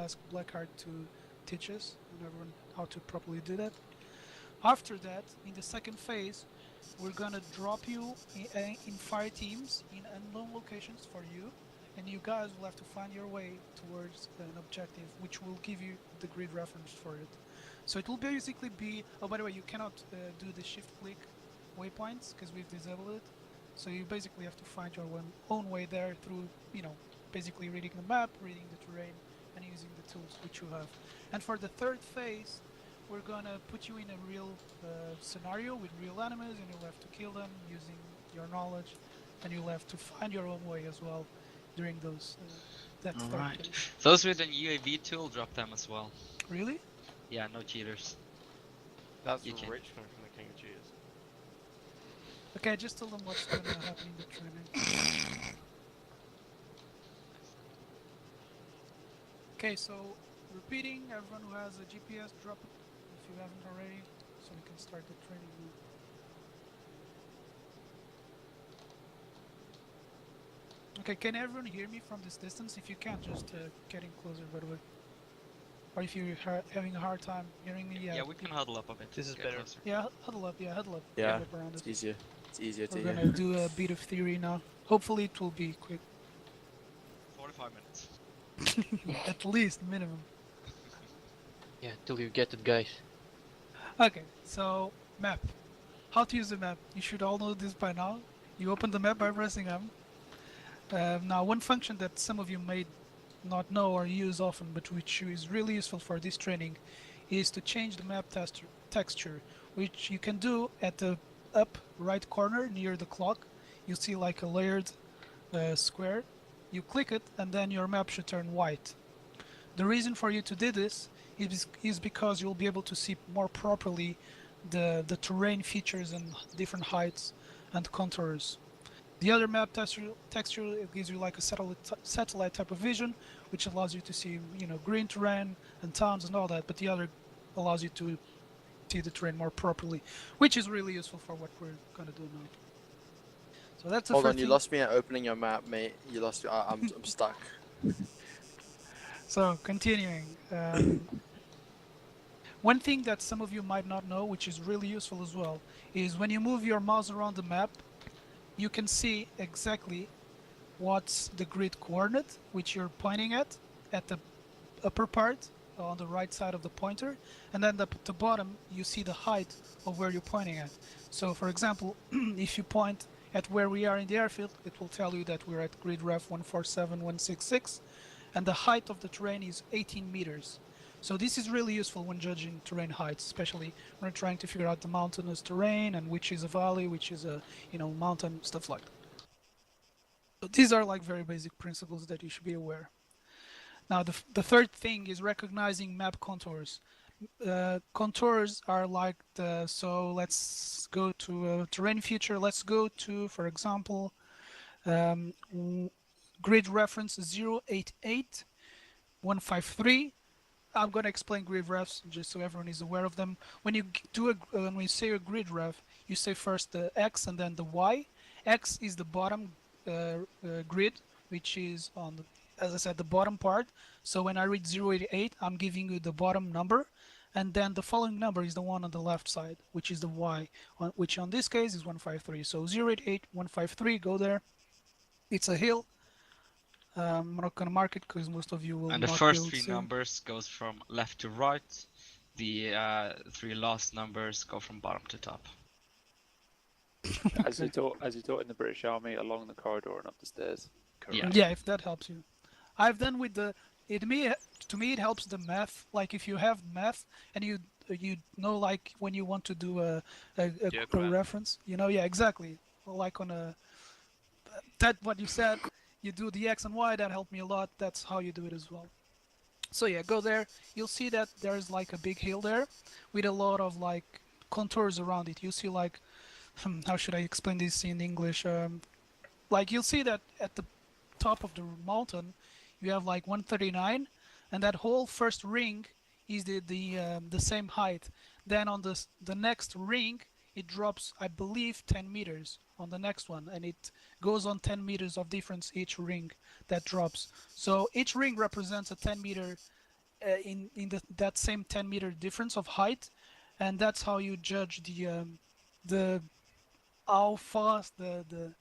ask Blackheart to teach us and everyone how to properly do that. After that, in the second phase, we're gonna drop you in fire teams in unknown locations for you, and you guys will have to find your way towards an objective, which will give you the grid reference for it. So it will basically be. Oh, by the way, you cannot do the shift click waypoints because we've disabled it. So you basically have to find your own way there through, basically reading the map, reading the terrain, and using the tools which you have. And for the third phase, we're gonna put you in a real scenario with real enemies, and you'll have to kill them using your knowledge, and you'll have to find your own way as well during those that third Alright. phase. Those with an UAV tool, drop them as well. Really? Yeah, no cheaters. That's You can- rich coming from the King of Cheaters. Okay, just tell them what's gonna happen in the training. Okay, so repeating, everyone who has a GPS, drop it if you haven't already, so we can start the training now. Okay, can everyone hear me from this distance? If you can, just get in closer, by the way. Or if you're having a hard time hearing me, Yeah, we can huddle up a bit. This is Get better. closer. Yeah, huddle up, huddle up. Yeah, Huddle up around it's us. easier. It's easier to We're hear. gonna do a bit of theory now. Hopefully it will be quick. 45 minutes. At least, minimum. Yeah, till you get it, guys. Okay, so map. How to use the map. You should all know this by now. You open the map by pressing M. Now, one function that some of you may not know or use often, but which is really useful for this training, is to change the map texture, which you can do at the up right corner near the clock. You see like a layered square. You click it, and then your map should turn white. The reason for you to do this is because you'll be able to see more properly the terrain features and different heights and contours. The other map texture it gives you like a satellite type of vision, which allows you to see green terrain and towns and all that. But the other allows you to see the terrain more properly, which is really useful for what we're gonna do now. So that's the Hold first on, you thing. lost me at opening your map, mate. You lost. I'm stuck. So continuing, one thing that some of you might not know, which is really useful as well, is when you move your mouse around the map, you can see exactly what's the grid coordinate which you're pointing at the upper part on the right side of the pointer, and then at the bottom you see the height of where you're pointing at. So for example, if you point at where we are in the airfield, it will tell you that we're at grid ref 147166, and the height of the terrain is 18 meters. So this is really useful when judging terrain heights, especially when we're trying to figure out the mountainous terrain and which is a valley, which is a mountain, stuff like that. So these are like very basic principles that you should be aware. Now the third thing is recognizing map contours. Contours are like so let's go to a terrain feature. Let's go to, for example, grid reference 088153. I'm going to explain grid refs just so everyone is aware of them. When you when we say a grid ref, you say first the X and then the Y. X is the bottom grid, which is on the, as I said, the bottom part. So when I read 088, I'm giving you the bottom number, and then the following number is the one on the left side, which is the Y, which on this case is 153. So 088153, go there. It's a hill. I'm not gonna mark it because most of you will And not the be first able three to. numbers goes from left to right. The three last numbers go from bottom to top. As you taught in the British Army, along the corridor and up the stairs. Correct. Yeah, if that helps you. I've done with the to me it helps the math. Like if you have math and you know like when you want to do a reference, yeah, exactly. Like on a that what you said, you do the X and Y. That helped me a lot. That's how you do it as well. So yeah, go there. You'll see that there's like a big hill there with a lot of like contours around it. You see like how should I explain this in English? Like you'll see that at the top of the mountain you have like 139, and that whole first ring is the same height. Then on the next ring it drops, I believe, 10 meters on the next one, and it goes on 10 meters of difference each ring that drops. So each ring represents a 10 meter that same 10-meter difference of height, and that's how you judge the how fast the the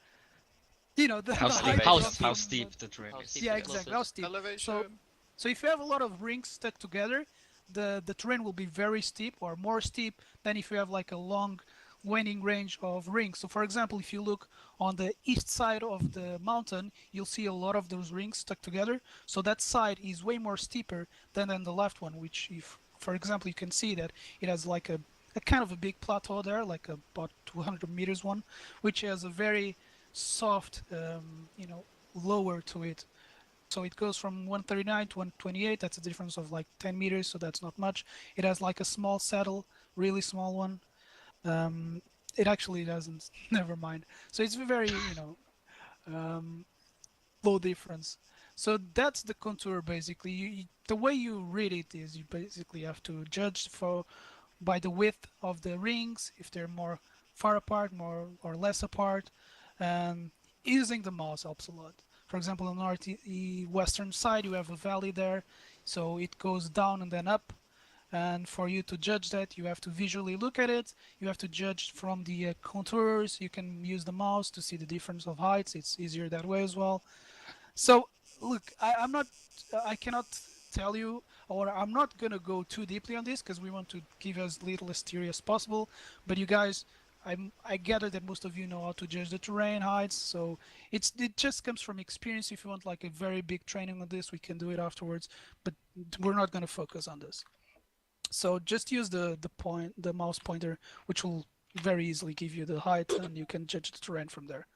How height steep? drop How from steep the terrain how is? steep yeah, the Yes. slope exactly, how is. steep. Elevation. So if you have a lot of rings stuck together, the terrain will be very steep or more steep than if you have like a long winding range of rings. So for example, if you look on the east side of the mountain, you'll see a lot of those rings stuck together. So that side is way more steeper than the left one, which if, for example, you can see that it has like a kind of a big plateau there, like about 200 meters one, which has a very soft, lower to it. So it goes from 139 to 128. That's a difference of like 10 meters, so that's not much. It has like a small saddle, really small one. It actually doesn't. Never mind. So it's very, um, low difference. So that's the contour basically. The way you read it is you basically have to judge by the width of the rings, if they're more far apart, more or less apart. And using the mouse helps a lot. For example, on the western side, you have a valley there, so it goes down and then up. And for you to judge that, you have to visually look at it. You have to judge from the contours. You can use the mouse to see the difference of heights. It's easier that way as well. So, look, I'm not, I cannot tell you, or I'm not gonna go too deeply on this because we want to give as little hysteria as possible. But you guys, I gather that most of you know how to judge the terrain heights, so it just comes from experience. If you want like a very big training on this, we can do it afterwards. But we're not gonna focus on this. So just use the mouse pointer, which will very easily give you the height, and you can judge the terrain from there.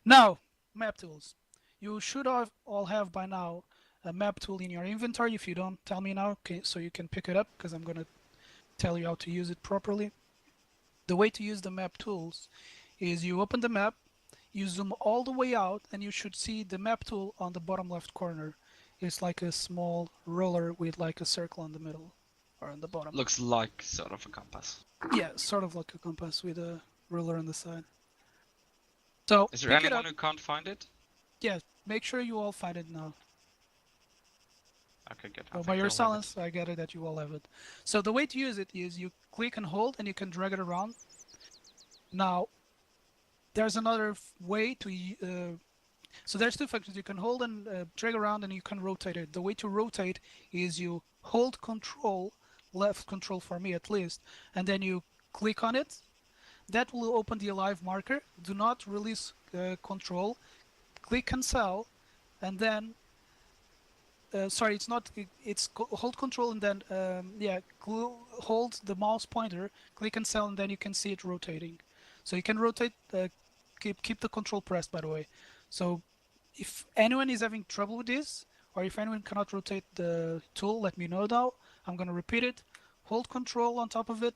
Now, map tools. You should have all have by now a map tool in your inventory. If you don't, tell me now, okay, so you can pick it up because I'm gonna tell you how to use it properly. The way to use the map tools is you open the map, you zoom all the way out, and you should see the map tool on the bottom left corner. It's like a small ruler with like a circle in the middle or on the bottom. Looks like sort of a compass. Yeah, sort of like a compass with a ruler on the side. So Is there pick it anyone up. who can't find it? Yeah, make sure you all find it now. Okay, good. So I by think your I'll have silence, I gather that you all have it. So the way to use it is you click and hold, and you can drag it around. Now, there's another way to. So there's two functions. You can hold and drag around, and you can rotate it. The way to rotate is you hold Control, left Control for me at least, and then you click on it. That will open the alive marker. Do not release Control. Click Cancel, and then sorry, it's not. It's hold Control and then yeah, hold the mouse pointer, click and cell, and then you can see it rotating. So you can rotate. Keep the control pressed, by the way. So if anyone is having trouble with this, or if anyone cannot rotate the tool, let me know now. I'm gonna repeat it. Hold Control on top of it.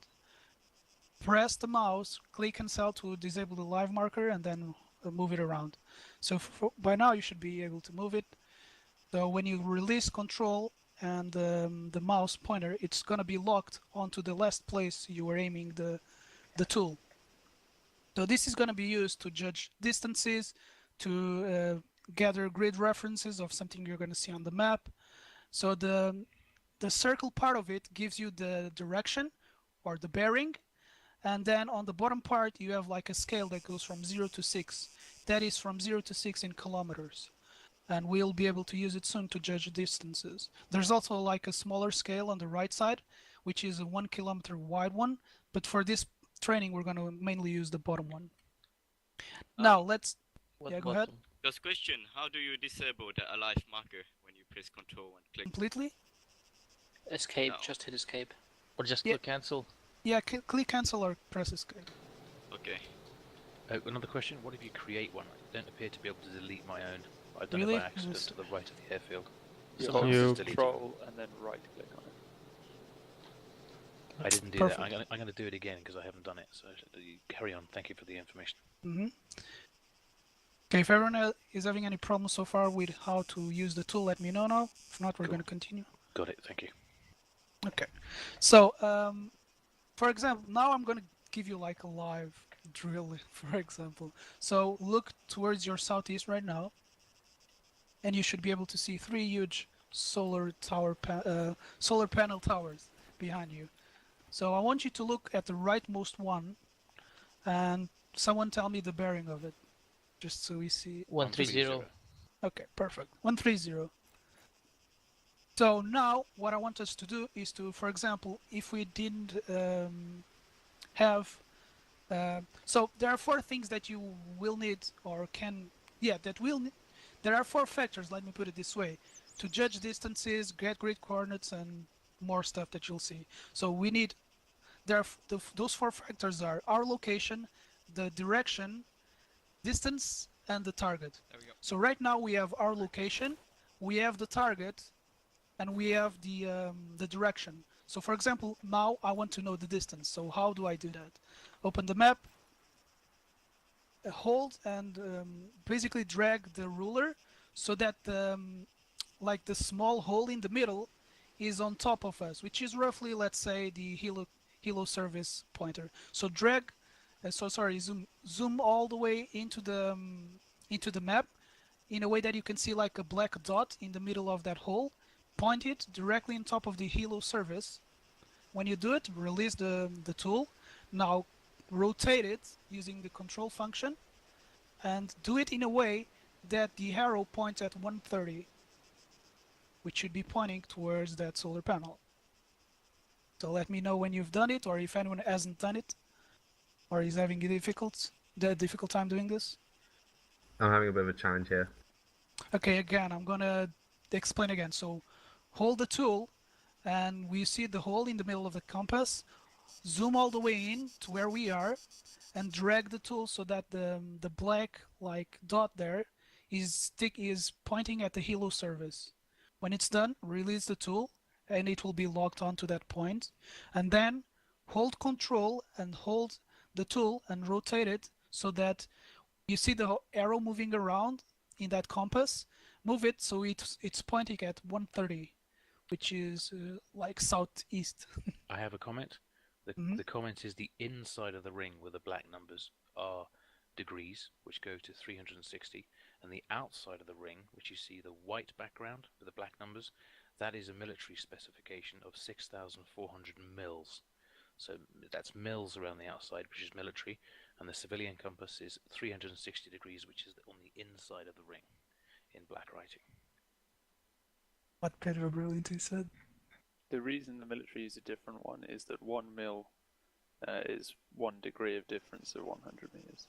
Press the mouse, click and cell to disable the live marker, and then move it around. So by now you should be able to move it. So when you release Control and the mouse pointer, it's gonna be locked onto the last place you were aiming the tool. So this is gonna be used to judge distances, to gather grid references of something you're gonna see on the map. So the circle part of it gives you the direction or the bearing, and then on the bottom part you have like a scale that goes from 0 to 6. That is from 0 to 6 in kilometers. And we'll be able to use it soon to judge distances. There's also like a smaller scale on the right side, which is a 1 kilometer wide one, but for this training we're going to mainly use the bottom one. Now let's What yeah, go ahead. button? Just question, how do you disable the alive marker when you press control and click? Completely. Escape, No. just hit escape. Or just Yeah. click cancel? Yeah, click cancel or press escape. Okay. Another question, what if you create one? I don't appear to be able to delete my own. I've done Really? it by accident Yes. to the right of the airfield. You Someone hold else has deleted it. Control and then right click on it. I didn't do Perfect. that. I'm going to do it again because I haven't done it. So you carry on. Thank you for the information. Okay, if everyone is having any problems so far with how to use the tool, let me know now. If not, we're Cool. going to continue. Got it. Thank you. Okay, so for example, now I'm going to give you like a live drill, for example. So look towards your southeast right now, and you should be able to see 3 huge solar solar panel towers behind you. So I want you to look at the rightmost one, and someone tell me the bearing of it, just so we see. 130. Okay, perfect. 130. So now what I want us to do is to, for example, if we didn't have, so there are four things that you will need or can, yeah, that will need. There are four factors, let me put it this way, to judge distances, get grid coordinates, and more stuff that you'll see. So we need, those four factors are our location, the direction, distance, and the target. There we go. So right now we have our location, we have the target, and we have the direction. So for example, now I want to know the distance. So how do I do that? Open the map, hold and basically drag the ruler so that like the small hole in the middle is on top of us, which is roughly, let's say, the Helios service pointer. So drag, zoom all the way into the map in a way that you can see like a black dot in the middle of that hole. Point it directly on top of the Helios service. When you do it, release the tool. Now rotate it using the control function and do it in a way that the arrow points at 130, which should be pointing towards that solar panel. So let me know when you've done it, or if anyone hasn't done it or is having a difficult time doing this. I'm having a bit of a challenge here. Okay, again, I'm gonna explain again. So hold the tool and we see the hole in the middle of the compass. Zoom all the way in to where we are and drag the tool so that the black like dot there is pointing at the Helios service. When it's done, release the tool and it will be locked onto that point. And then hold control and hold the tool and rotate it so that you see the arrow moving around in that compass. Move it so it's pointing at 130, which is like southeast. I have a comment. The comment is the inside of the ring where the black numbers are degrees, which go to 360, and the outside of the ring, which you see the white background with the black numbers, that is a military specification of 6,400 mils. So that's mils around the outside, which is military, and the civilian compass is 360 degrees, which is on the inside of the ring, in black writing. What Pedro brilliantly said. The reason the military use a different one is that 1 mil is 1 degree of difference of 100 meters.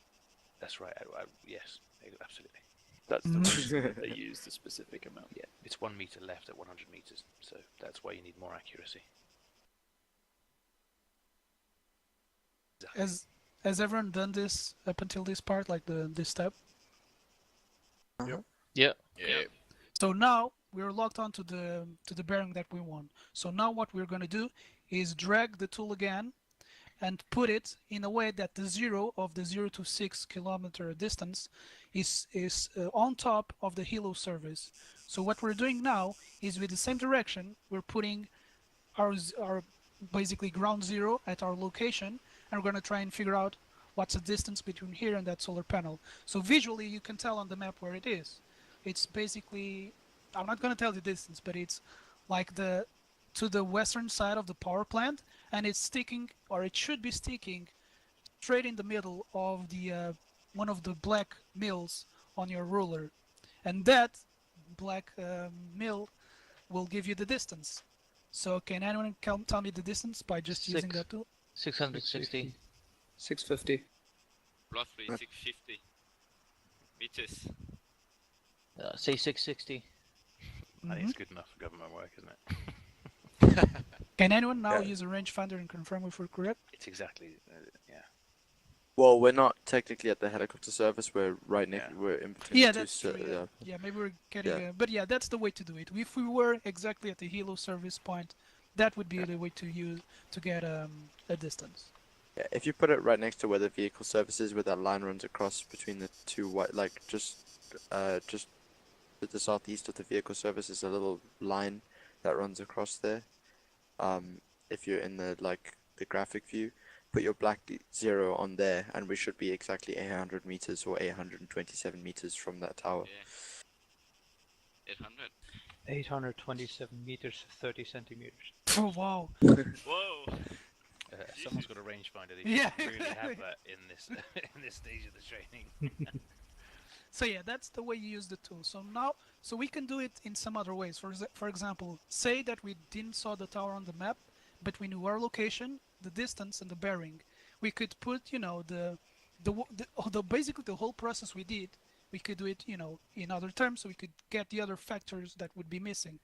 That's right. Yes, absolutely. That's the reason they use the specific amount. Yeah, it's 1 meter left at 100 meters, so that's why you need more accuracy. Has everyone done this up until this part, like this step? Yeah. So now we're locked onto the bearing that we want. So now what we're going to do is drag the tool again and put it in a way that the 0 of the 0 to 6 kilometer distance is on top of the Helios service. So what we're doing now is with the same direction, we're putting our basically ground zero at our location, and we're going to try and figure out what's the distance between here and that solar panel. So visually you can tell on the map where it is. It's basically, I'm not going to tell the distance, but it's like to the western side of the power plant, and it's sticking, or it should be sticking, straight in the middle of the one of the black mills on your ruler, and that black mill will give you the distance. So can anyone tell me the distance by just using that tool? 660. 650. Roughly 650 meters. Say 660. I think it's good enough for government work, isn't it? Can anyone now use a rangefinder and confirm if we're correct? It's exactly, yeah. Well, we're not technically at the helicopter service. We're right next. Yeah. We're in between. Yeah, the that's two, true. Yeah, maybe we're getting. But yeah, that's the way to do it. If we were exactly at the Helios service point, that would be the way to use to get a distance. Yeah, if you put it right next to where the vehicle service is, where that line runs across between the two white, like just to the southeast of the vehicle service is a little line that runs across there. If you're in the the graphic view, put your black 0 on there, and we should be exactly 800 meters or 827 meters from that tower. Yeah. 800. 827 meters, 30 centimeters. Oh, wow. Whoa! Someone's got a rangefinder. They Yeah, should really have exactly. that in this in this stage of the training. So yeah, that's the way you use the tool. So now, so we can do it in some other ways. For example, say that we didn't saw the tower on the map, but we knew our location, the distance, and the bearing. We could put, you know, basically the whole process we did. We could do it, you know, in other terms, so we could get the other factors that would be missing.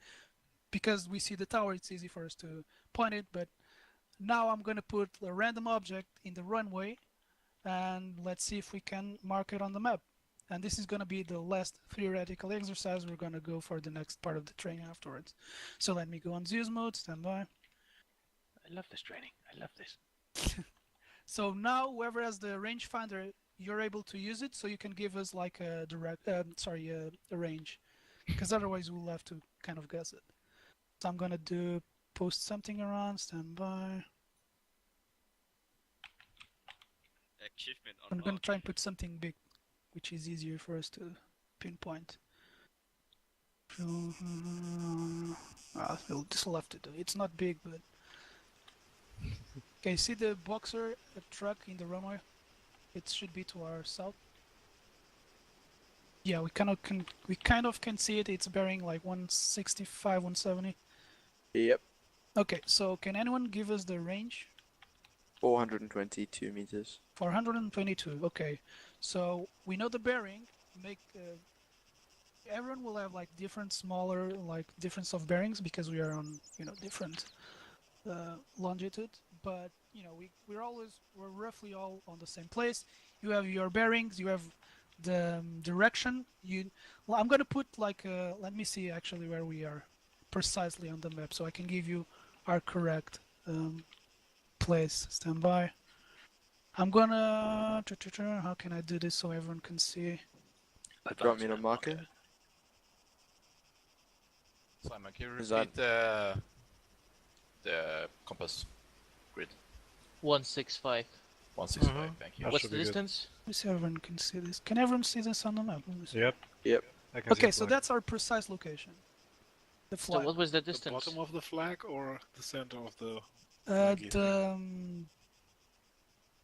Because we see the tower, it's easy for us to point it. But now I'm gonna put a random object in the runway, and let's see if we can mark it on the map. And this is going to be the last theoretical exercise. We're going to go for the next part of the training afterwards. So let me go on Zeus mode, stand by. I love this training. I love this. So now whoever has the rangefinder, you're able to use it, so you can give us like a a range, because otherwise we'll have to kind of guess it. So I'm going to post something around, stand by. Achievement I'm going to unlocked. try and put something big, which is easier for us to pinpoint. This will have to do. It's not big, but okay. See the boxer truck in the runway? It should be to our south. Yeah, we kind of can see it. It's bearing like 165, 170. Yep. Okay, so can anyone give us the range? 422 meters. 422. Okay, so we know the bearing. Everyone will have like different smaller like difference of bearings because we are on, you know, different longitude, but you know we're roughly all on the same place. You have your bearings, you have the direction. I'm gonna put like let me see actually where we are precisely on the map so I can give you our correct place. Stand by. I'm gonna how can I do this so everyone can see? Do you want me to mark it? Simon, can you Is repeat the compass grid? 165. 165, thank you. What's the distance? Let me see if everyone can see this. Can everyone see this on the map? Let me see. Yep. Yep. Okay, so that's our precise location. The flag. So what was the distance? The bottom of the flag or the center of the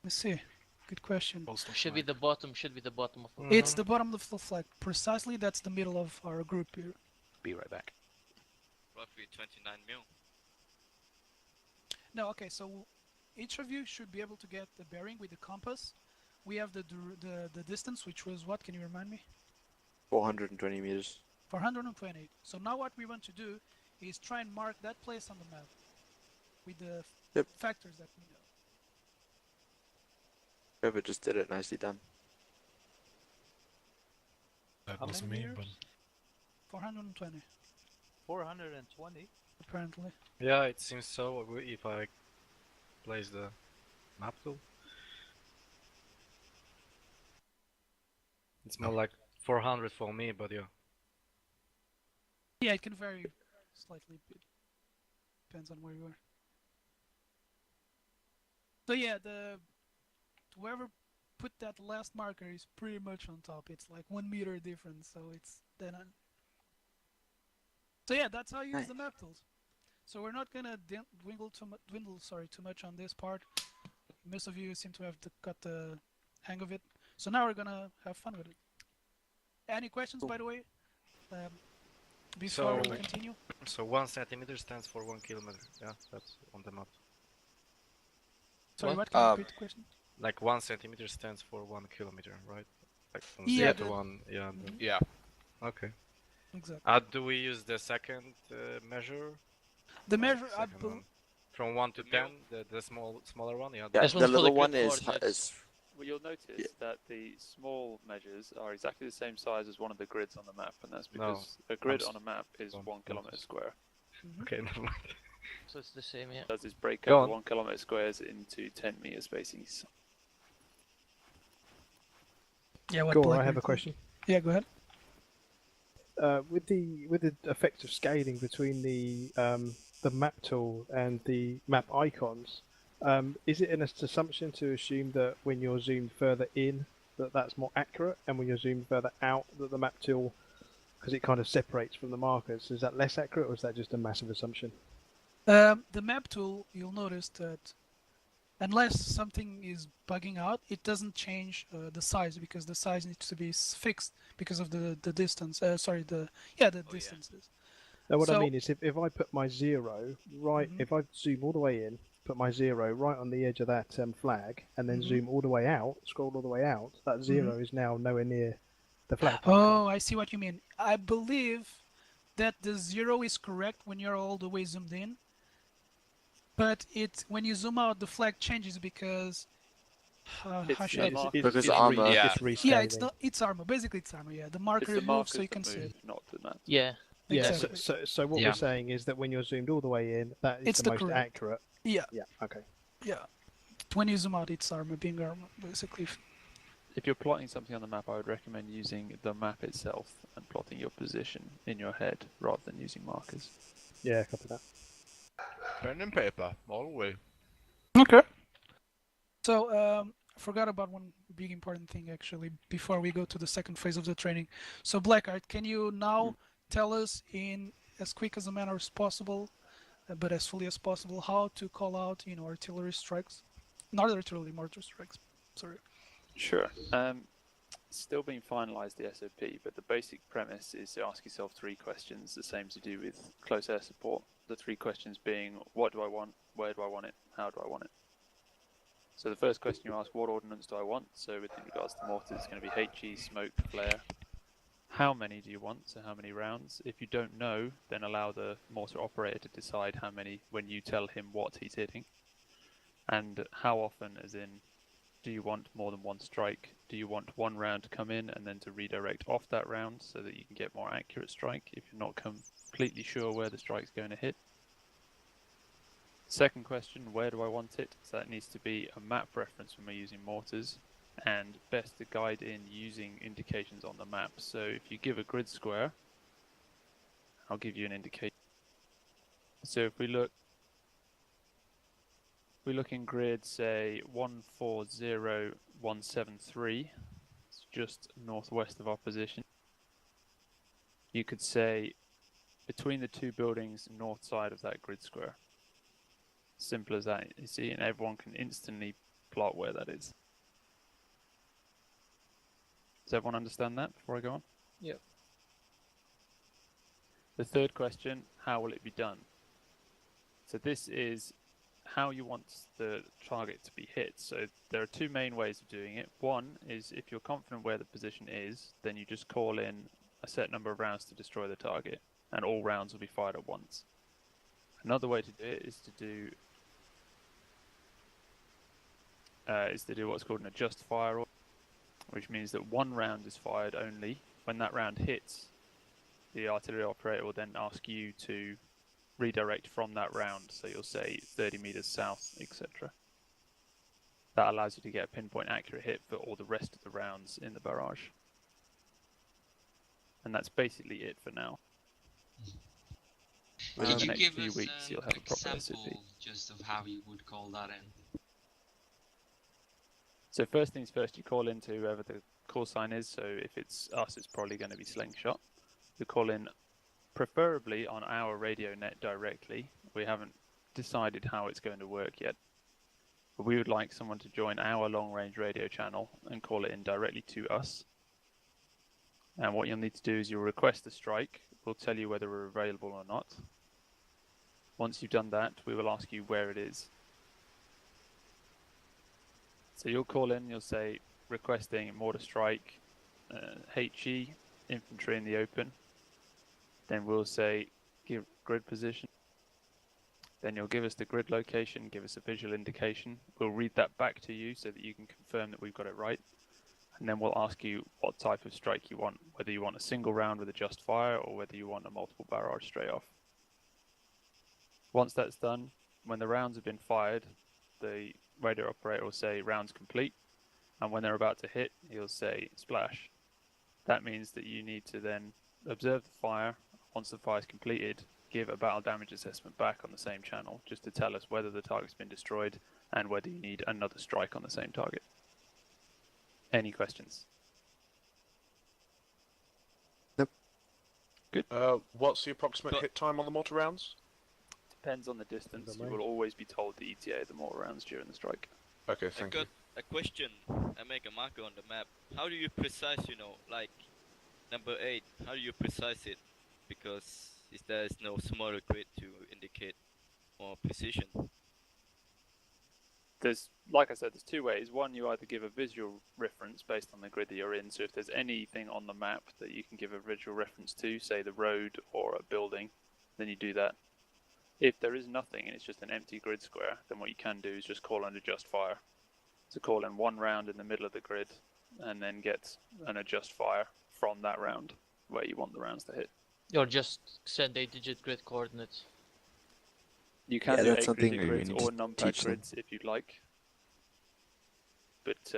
let's see. Good question. Should be the bottom. Should be the bottom of. It's the bottom of the flag. Precisely, that's the middle of our group here. Be right back. Roughly 29 mil. No, okay. So each of you should be able to get the bearing with the compass. We have the distance, which was what? Can you remind me? 420 meters. 420. So now what we want to do is try and mark that place on the map with the factors that we know. Whoever just did it, nicely done. That How was many me, meters? but 420, 420? apparently. yeah, it seems so. If I place the map tool, it's more like 400 for me, but yeah. Yeah, it can vary slightly. Depends on where you are. So yeah, whoever put that last marker is pretty much on top. It's like 1 meter difference, so it's then on. So yeah, that's how you use the map tools. So we're not gonna dwindle too much on this part. Most of you seem to have got the hang of it. So now we're gonna have fun with it. Any questions, by the way? Before we continue. So 1 centimeter stands for 1 kilometer. Yeah, that's on the map. Sorry, what? Can you repeat the question? Like 1 centimeter stands for 1 kilometer, right? Like from Yeah, 0 to 1. Yeah. Yeah. Okay. Exactly. Do we use the second measure? The measure, I Second one. From 1 to 10, the smaller one. Yeah. Yeah, This the one's for little the one grid is coordinates. Well, you'll notice that the small measures are exactly the same size as one of the grids on the map, and that's because a grid on a map is 1 kilometer square. Okay, never mind. So it's the same, yeah. It does is break Go up on. the 1 kilometer squares into 10 meter spacings. Yeah, what? Go on, Black I have Mirror a question. Yeah, go ahead. With the effect of scaling between the map tool and the map icons, is it an assumption to assume that when you're zoomed further in, that's more accurate, and when you're zoomed further out, that the map tool because it kind of separates from the markers. Is that less accurate, or is that just a massive assumption? The map tool, you'll notice that unless something is bugging out, it doesn't change the size, because the size needs to be fixed because of the distance. The distances. Now, what I So- mean is, if I put my 0 right, if I zoom all the way in, put my 0 right on the edge of that flag, and then zoom all the way out, scroll all the way out, that 0 is now nowhere near the flag. Oh, I see what you mean. I believe that the 0 is correct when you're all the way zoomed in, but when you zoom out, the flag changes because how should I say? Because armor. It's rescaling. Yeah, it's armor. Basically, it's armor. Yeah, the marker It's the moves so markers you can that see move, it. not the map. Yeah. Yeah. Exactly. So what we're saying is that when you're zoomed all the way in, that is It's the the most correct. accurate. Yeah. Yeah. Okay. Yeah. When you zoom out, it's armor, being armor, basically. If you're plotting something on the map, I would recommend using the map itself and plotting your position in your head rather than using markers. Yeah, copy that. Pen and paper, all the way. Okay. So, I forgot about one big important thing actually before we go to the second phase of the training. So, Blackheart, can you now tell us in as quick as a manner as possible, but as fully as possible, how to call out, artillery strikes? Not artillery, mortar strikes. Sorry. Sure. Still being finalised, the SOP, but the basic premise is to ask yourself 3 questions, the same as you do with close air support. The 3 questions being, what do I want, where do I want it, how do I want it? So the first question you ask, what ordnance do I want? So with regards to mortars, it's going to be HE, smoke, flare. How many do you want? So how many rounds? If you don't know, then allow the mortar operator to decide how many when you tell him what he's hitting. And how often, as in, do you want more than one strike? Do you want one round to come in and then to redirect off that round so that you can get more accurate strike if you're not completely sure where the strike's going to hit? Second question, where do I want it? So that needs to be a map reference when we're using mortars, and best to guide in using indications on the map. So if you give a grid square, I'll give you an indication. So if we look in grid, say 140173, it's just northwest of our position. You could say between the 2 buildings, north side of that grid square. Simple as that, you see, and everyone can instantly plot where that is. Does everyone understand that before I go on? Yep. The third question, how will it be done? So this is how you want the target to be hit. So there are 2 main ways of doing it. One is if you're confident where the position is, then you just call in a set number of rounds to destroy the target, and all rounds will be fired at once. Another way to do it is to do what's called an adjust fire, which means that 1 round is fired only. When that round hits, the artillery operator will then ask you to redirect from that round. So you'll say 30 meters south, etc. That allows you to get a pinpoint accurate hit for all the rest of the rounds in the barrage. And that's basically it for now. Within the next few weeks, you'll have a proper SOP. Just of how you would call that in. So first things first, you call in to whoever the call sign is. So if it's us, it's probably going to be Slingshot. You call in preferably on our radio net directly. We haven't decided how it's going to work yet. But we would like someone to join our long-range radio channel and call it in directly to us. And what you'll need to do is you'll request a strike. We'll tell you whether we're available or not. Once you've done that, we will ask you where it is. So you'll call in, you'll say, requesting mortar strike, HE, infantry in the open. Then we'll say, give grid position. Then you'll give us the grid location, give us a visual indication. We'll read that back to you so that you can confirm that we've got it right. And then we'll ask you what type of strike you want, whether you want a single round with a just fire or whether you want a multiple barrage straight off. Once that's done, when the rounds have been fired, the radio operator will say rounds complete, and when they're about to hit, he'll say splash. That means that you need to then observe the fire. Once the fire is completed, give a battle damage assessment back on the same channel, just to tell us whether the target's been destroyed and whether you need another strike on the same target. Any questions? Nope. What's the approximate hit time on the mortar rounds? Depends on the distance. You will always be told the ETA of the mortar rounds during the strike. Okay, I thank got you. a question. I make a marker on the map. How do you precise, like number 8, how do you precise it? Because there is no smaller grid to indicate more precision. There's, like I said, there's two ways. One, you either give a visual reference based on the grid that you're in. So if there's anything on the map that you can give a visual reference to, say the road or a building, then you do that. If there is nothing and it's just an empty grid square, then what you can do is just call an adjust fire. So call in one round in the middle of the grid and then get an adjust fire from that round where you want the rounds to hit. Or just send 8-digit grid coordinates. You can do 8-digit grids or numpad grids if you'd like. But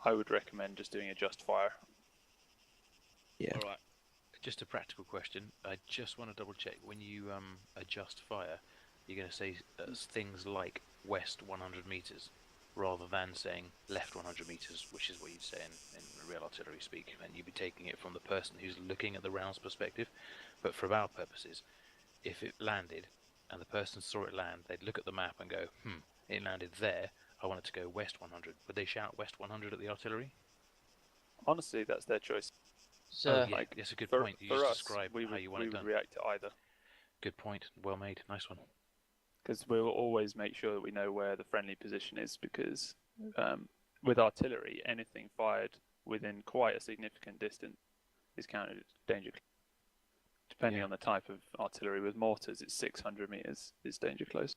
I would recommend just doing adjust fire. Yeah. Alright. Just a practical question. I just want to double check. When you adjust fire, you're going to say things like west 100 meters rather than saying left 100 meters, which is what you'd say in real artillery speak, and you'd be taking it from the person who's looking at the round's perspective. But for our purposes, if it landed and the person saw it land, they'd look at the map and go, it landed there, I want it to go west 100. Would they shout west 100 at the artillery? Honestly, that's their choice. So, yeah, that's a good point. You just describe how you want it done. We would react to either. Good point. Well made. Nice one. Because we will always make sure that we know where the friendly position is, because with artillery, anything fired within quite a significant distance is counted as danger. Depending on the type of artillery, with mortars, it's 600 meters is danger close.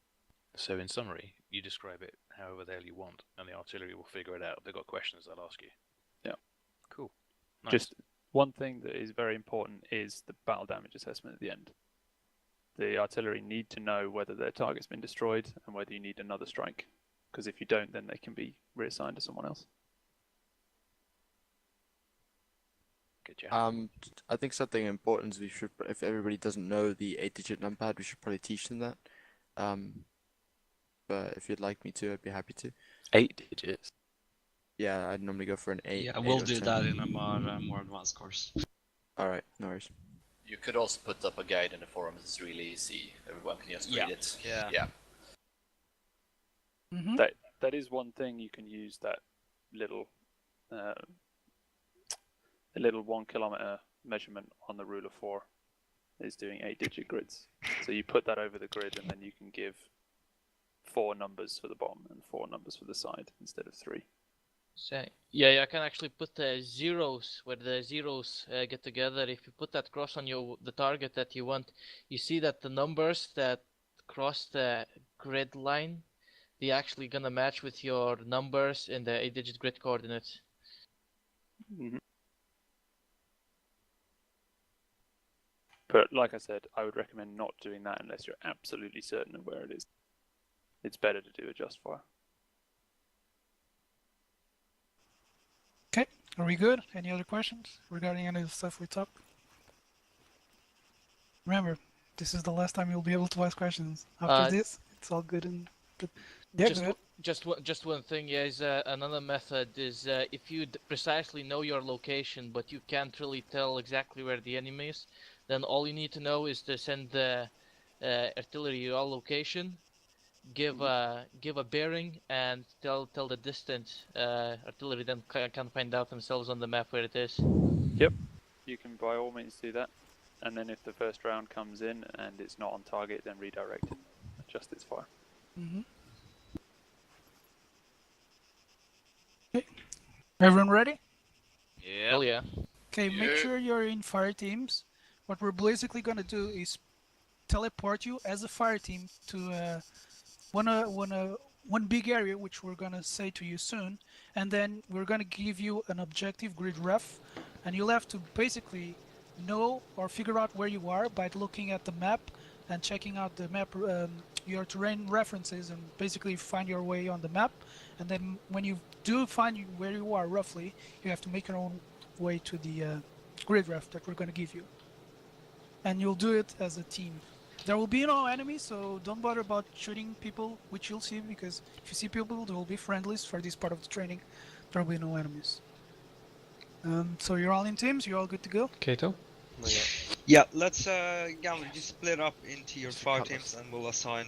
So in summary, you describe it however the hell you want, and the artillery will figure it out. If they've got questions, they'll ask you. Yeah. Cool. Nice. Just one thing that is very important is the battle damage assessment at the end. The artillery need to know whether their target's been destroyed and whether you need another strike. Because if you don't, then they can be reassigned to someone else. Good job. I think something important is we should, if everybody doesn't know the 8-digit numpad, we should probably teach them that. But if you'd like me to, I'd be happy to. 8 digits? Yeah, I'd normally go for an 8. Yeah, 8 we'll or do 10. that in a more advanced course. Alright, no worries. You could also put up a guide in the forums. It's really easy. Everyone can just read it. Yeah. Mm-hmm. That is one thing you can use, that little a little 1 kilometer measurement on the rule of 4 is doing 8-digit grids. So you put that over the grid and then you can give 4 numbers for the bottom and 4 numbers for the side instead of 3. So, yeah, I can actually put the zeros where the zeros get together. If you put that cross on the target that you want, you see that the numbers that cross the grid line, they're actually gonna match with your numbers in the 8-digit grid coordinates. Mm-hmm. But like I said, I would recommend not doing that unless you're absolutely certain of where it is. It's better to do adjust fire. Okay, are we good? Any other questions regarding any of the stuff we talked? Remember, this is the last time you'll be able to ask questions. After this, it's all good and good. Yeah, just one thing, is another method is if you precisely know your location, but you can't really tell exactly where the enemy is, then all you need to know is to send the artillery your location, give a bearing, and tell the distance. Artillery then can find out themselves on the map where it is. Yep, you can by all means do that. And then if the first round comes in and it's not on target, then redirect it, adjust its fire. Mm-hmm. Okay, everyone ready? Yeah. Hell yeah. Okay, make sure you're in fire teams. What we're basically gonna do is teleport you as a fire team to one big area, which we're gonna say to you soon, and then we're gonna give you an objective grid ref, and you'll have to basically know or figure out where you are by looking at the map and checking out the map, your terrain references, and basically find your way on the map. And then when you do find where you are roughly, you have to make your own way to the grid ref that we're gonna give you. And you'll do it as a team. There will be no enemies, so don't bother about shooting people, which you'll see, because if you see people, there will be friendlies for this part of the training. There will be no enemies. So you're all in teams? You're all good to go? Kato? Yeah, let's Gavin, you split up into your 5 teams and we'll assign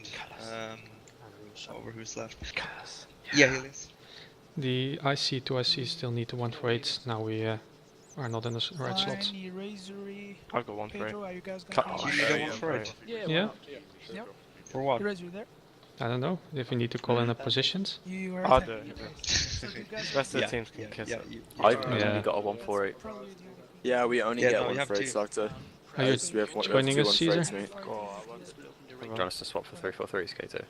over who's left. Yeah, Helios. The IC to IC still need the 148s. Now we are not in the right slots. Fine, Erasery. I've got one for Pedro, it. are you guys gonna Do come? you need a 148? Yeah. Yep. For what? Eraser, you there? I don't know if we need to call in the positions. You are I'll attacking. do it. So you guys The rest of the Yeah, teams can kiss it. I've Yeah. only got a 148. probably the only one. Yeah, we only Yeah, get no, you have 148s, to. Doctor. Are you We have joining us, Caesar? 148s, mate. Do you want us to swap for 343, Skater?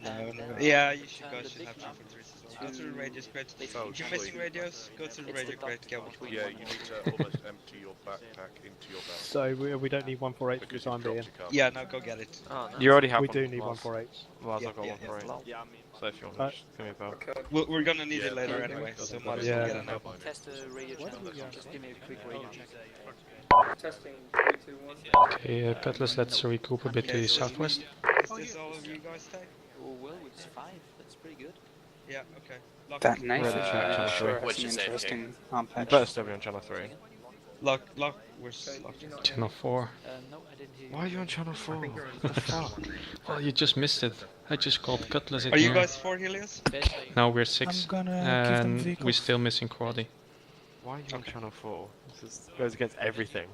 No. Yeah, you guys should have 2 for 3s as well. Go to the radios crate. If you're missing radios, go to the radio crate, get one. Yeah, you need to almost empty your backpack into your bag. So we don't need 148 for the Because time you've dropped being. your card. Yeah, no, go get it. You already have We one. do need Lars. 148s. Lars, Yeah, I've got yeah, 148. So if you want, Uh, just give me a bell. We're gonna need it later anyway, so might as well Yeah. get it now. Test the radio channel. Just give me a quick radio check. Testing 3, 2, 1. Okay, Cutlass, let's regroup a bit to the southwest. Is this all of you guys take? Oh, well, it's 5. That's pretty good. Yeah, okay. Lock, That knife Ready, is channel sure three. has Which an is interesting You patch. better still be on channel 3. lock, where's locked? Channel 4. No, I didn't hear you. Why are you on channel 4? What the fuck? Well, you just missed it. I just called Cutlass in Are you here. guys 4 Helios? Now we're 6. I'm gonna give them And we're vehicles. still missing Crowley. Why are you on channel 4? This goes against everything.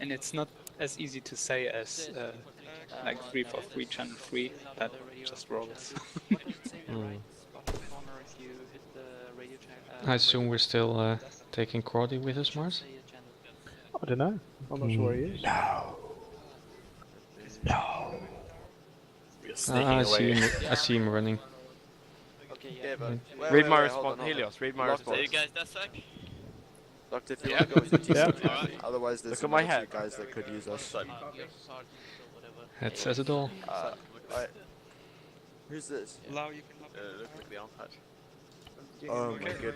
And it's not as easy to say as like 343 channel 3 that just rolls. I assume we're still taking Crowley with us, Mars? I don't know. I'm not sure where he is. I see him running. Yeah, but Read my hold response, on. Helios, read my Lock response. So you guys that suck? Doctor, if you want to go with your team, Yeah. otherwise there's Look at some my other head. two guys that could use us. That says it all. Who's this? Lau, you can lock. Look at the arm patch. Oh my goodness.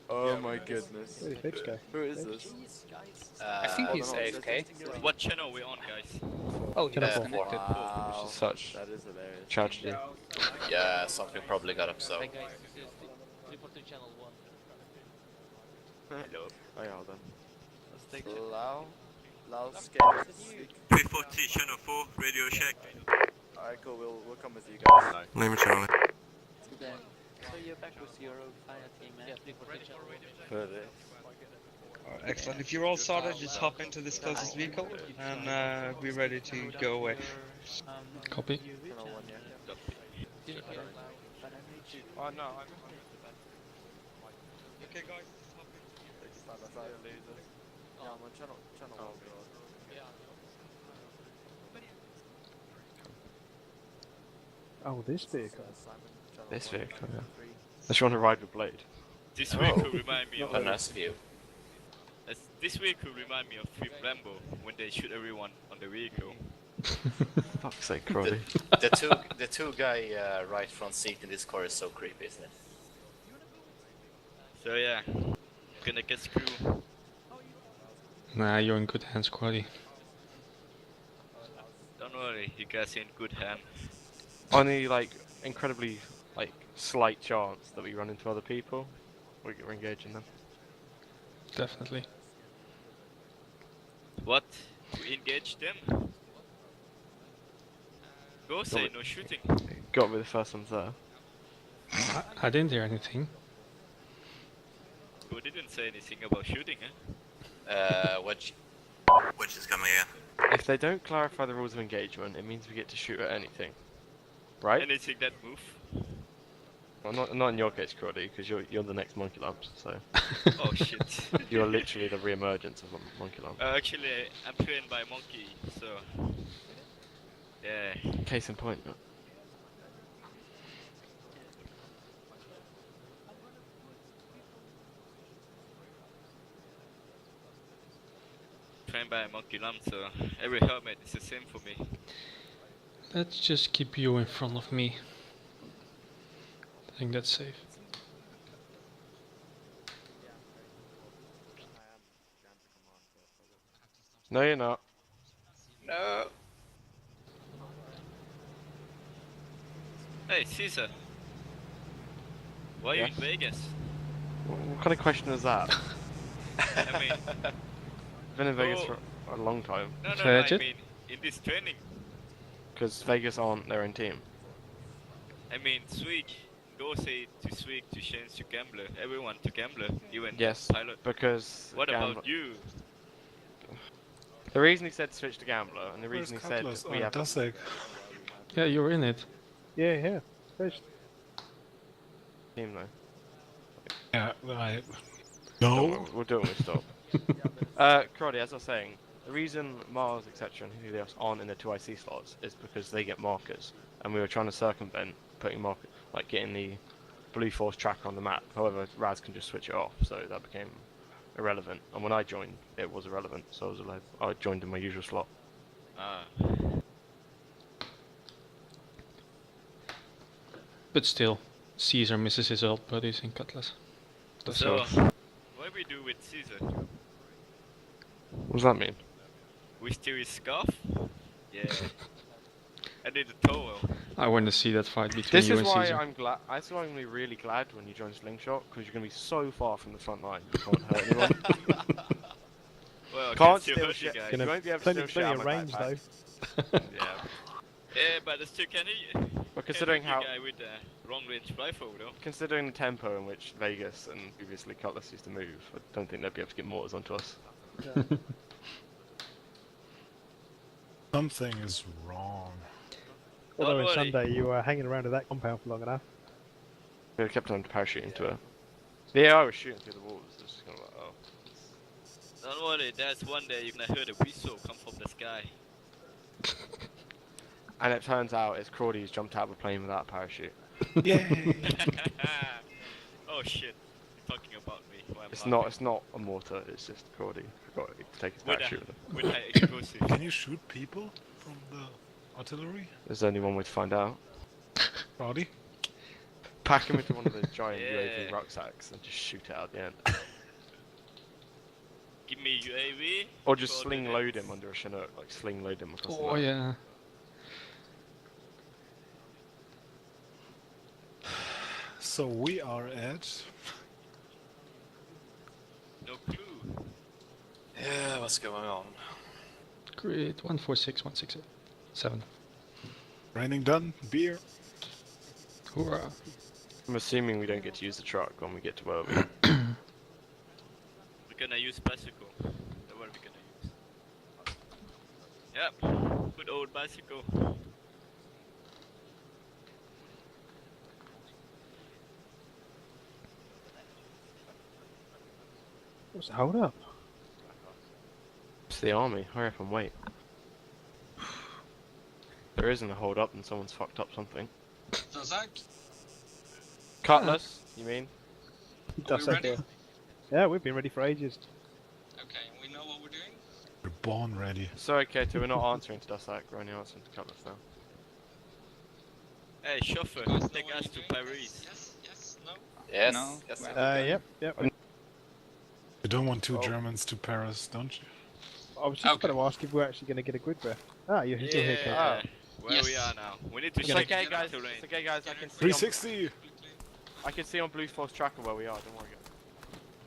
Oh my goodness. Where did Fitch go? Who is this? I think he's hold on, AFK. What channel we on, guys? Oh, he's Channel connected. Wow. Which is such That is hilarious. tragedy. Yeah, something probably got up, so. Hey guys, this is 343 channel 1. Hello. Oh yeah, hold on. Let's take Lau, scared. 343 channel 4, radio check. Alright, cool. We'll come with you guys. Name it Charlie. So you're back with your fire team, man? Yeah, 343 channel 1. Further. Excellent. If you're all sorted, just hop into this closest vehicle and be ready to go away. Copy. Oh no, Okay, guys, just hop into Yeah, I'm on channel 1. Oh, this vehicle. this vehicle, yeah. Unless you want to ride with Blade. This vehicle remind me of A nice view. this vehicle remind me of Fifth Lambo when they shoot everyone on the vehicle. Fuck's sake, Crowley. The two guy right front seat in this car is so creepy, isn't it? So yeah, gonna get screwed. Nah, you're in good hands, Crowley. Don't worry, you guys are in good hands. Only like incredibly like slight chance that we run into other people, we're engaging them. Definitely. What? We engage them? Go say no shooting. Got to be the first ones there. I didn't hear anything. Go didn't say anything about shooting, Wedge. Which is coming in. If they don't clarify the rules of engagement, it means we get to shoot at anything, right? Anything that move. Well, not in your case, Crowley, because you're the next monkey lumps, so. Oh shit. You're literally the re-emergence of a monkey lump. Actually, I'm trained by monkey, so. Yeah. Case in point. Trained by a monkey lump, so every helmet is the same for me. Let's just keep you in front of me. I think that's safe. No, you're not. No. Hey, Caesar. Why are you in Yes? Vegas? What kind of question is that? I mean, Been in Vegas Oh. for a long time. no, I mean, in this training, Because Vegas aren't their own team. I mean, Swig, go say to Swig to change to Gambler. Everyone to Gambler, even Yes, Pilot. because What Gambler- about you? The reason he said switch to Gambler, and the Where's reason he said Cutlass? we Oh, have Dusek. Yeah, you're in it. Yeah. Finished. team though. Yeah, I... Don't No. worry, we'll do it when we stop. Crowdy, as I was saying, the reason Mars, etc., and Helios aren't in the 2 IC slots is because they get markers, and we were trying to circumvent putting marker, like getting the Blue Force tracker on the map. However, Raz can just switch it off, so that became irrelevant. And when I joined, it was irrelevant, so I joined in my usual slot. Ah. But still, Caesar misses his old buddies in Cutlass. That's So, all. what we do with Caesar? What does that mean? We steal his scarf? Yeah. I did a towel. I want to see that fight between This you is and why Caesar. I'm glad. That's why I'm gonna be really glad when you join Slingshot, because you're gonna be so far from the front line. You can't hurt anyone. Well, I Can't can still steal hurt you shit. guys. You won't be able to steal shit Plenty out of of my range though. backpack. Yeah. Yeah, but I still can hit you. But considering Can hit how- you guy with the wrong range rifle though. Considering the tempo in which Vegas and previously Cutlass used to move, I don't think they'd be able to get mortars onto us. Something is wrong. Although on worry. Sunday you were hanging around at that compound for long enough. We kept on parachuting to her. The AI was shooting through the walls. It was just kind of like, oh. Don't worry, there's one day you're gonna hear the whistle come from the sky. And it turns out it's Crawley who's jumped out of a plane without a parachute. Yay! Oh shit, you're talking about me. Why I'm It's laughing. not a mortar. It's just Crawley forgot to take his With parachute a- with him. with high explosive. Can you shoot people from the artillery? There's only one way to find out. Rowdy? Pack him into one of those giant Yeah. UAV rucksacks and just shoot it out at the end. Give me UAV. Or just for sling the load next- him under a Chinook, like sling load him across Oh the map. yeah. So we are at... No clue. Yeah, what's going on? Grid 146167. Training done. Beer. Hoorah. I'm assuming we don't get to use the truck when we get to where we... We're gonna use bicycle. That's what we're gonna use. Yep. Good old bicycle. What's the hold up? It's the army. Hurry up and wait. There isn't a hold up and someone's fucked up something. Cutlass, you mean? That's okay. Yeah, we've been ready for ages. Okay, we know what we're doing? We're born ready. Sorry, Kato, we're not answering to Dusak, we're only answering to Cutlass now. Hey, chauffeur, take us to Paris. Yes, yes, no? Yes. No. Yes. Yep. You don't want two Germans to Paris, don't you? I was just going to ask if we're actually going to get a grid bear. Ah, you're still here, Kate. Yeah, where we are now. We need to It's check okay, the guys. terrain. It's okay, guys. I can see. 360! I can see on Blue Force tracker where we are. Don't worry.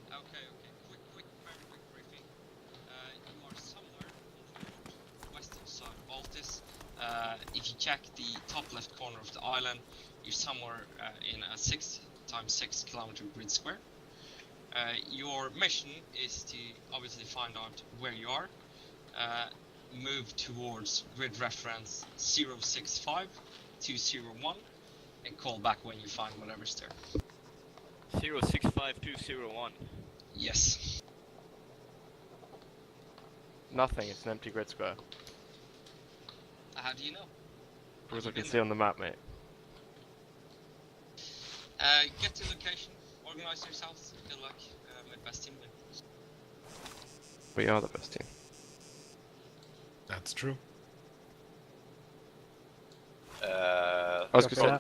Okay. Quick, very quick briefing. You are somewhere on the western side of Baltis. If you check the top left corner of the island, you're somewhere in a 6 times 6 kilometer grid square. Your mission is to obviously find out where you are, move towards grid reference 065201, and call back when you find whatever's there. 065201. Yes. Nothing. It's an empty grid square. How do you know? Because I can see on the map, mate. Get to location, organize yourselves, good luck, my best team win. We are the best team. That's true. I was Copy gonna say,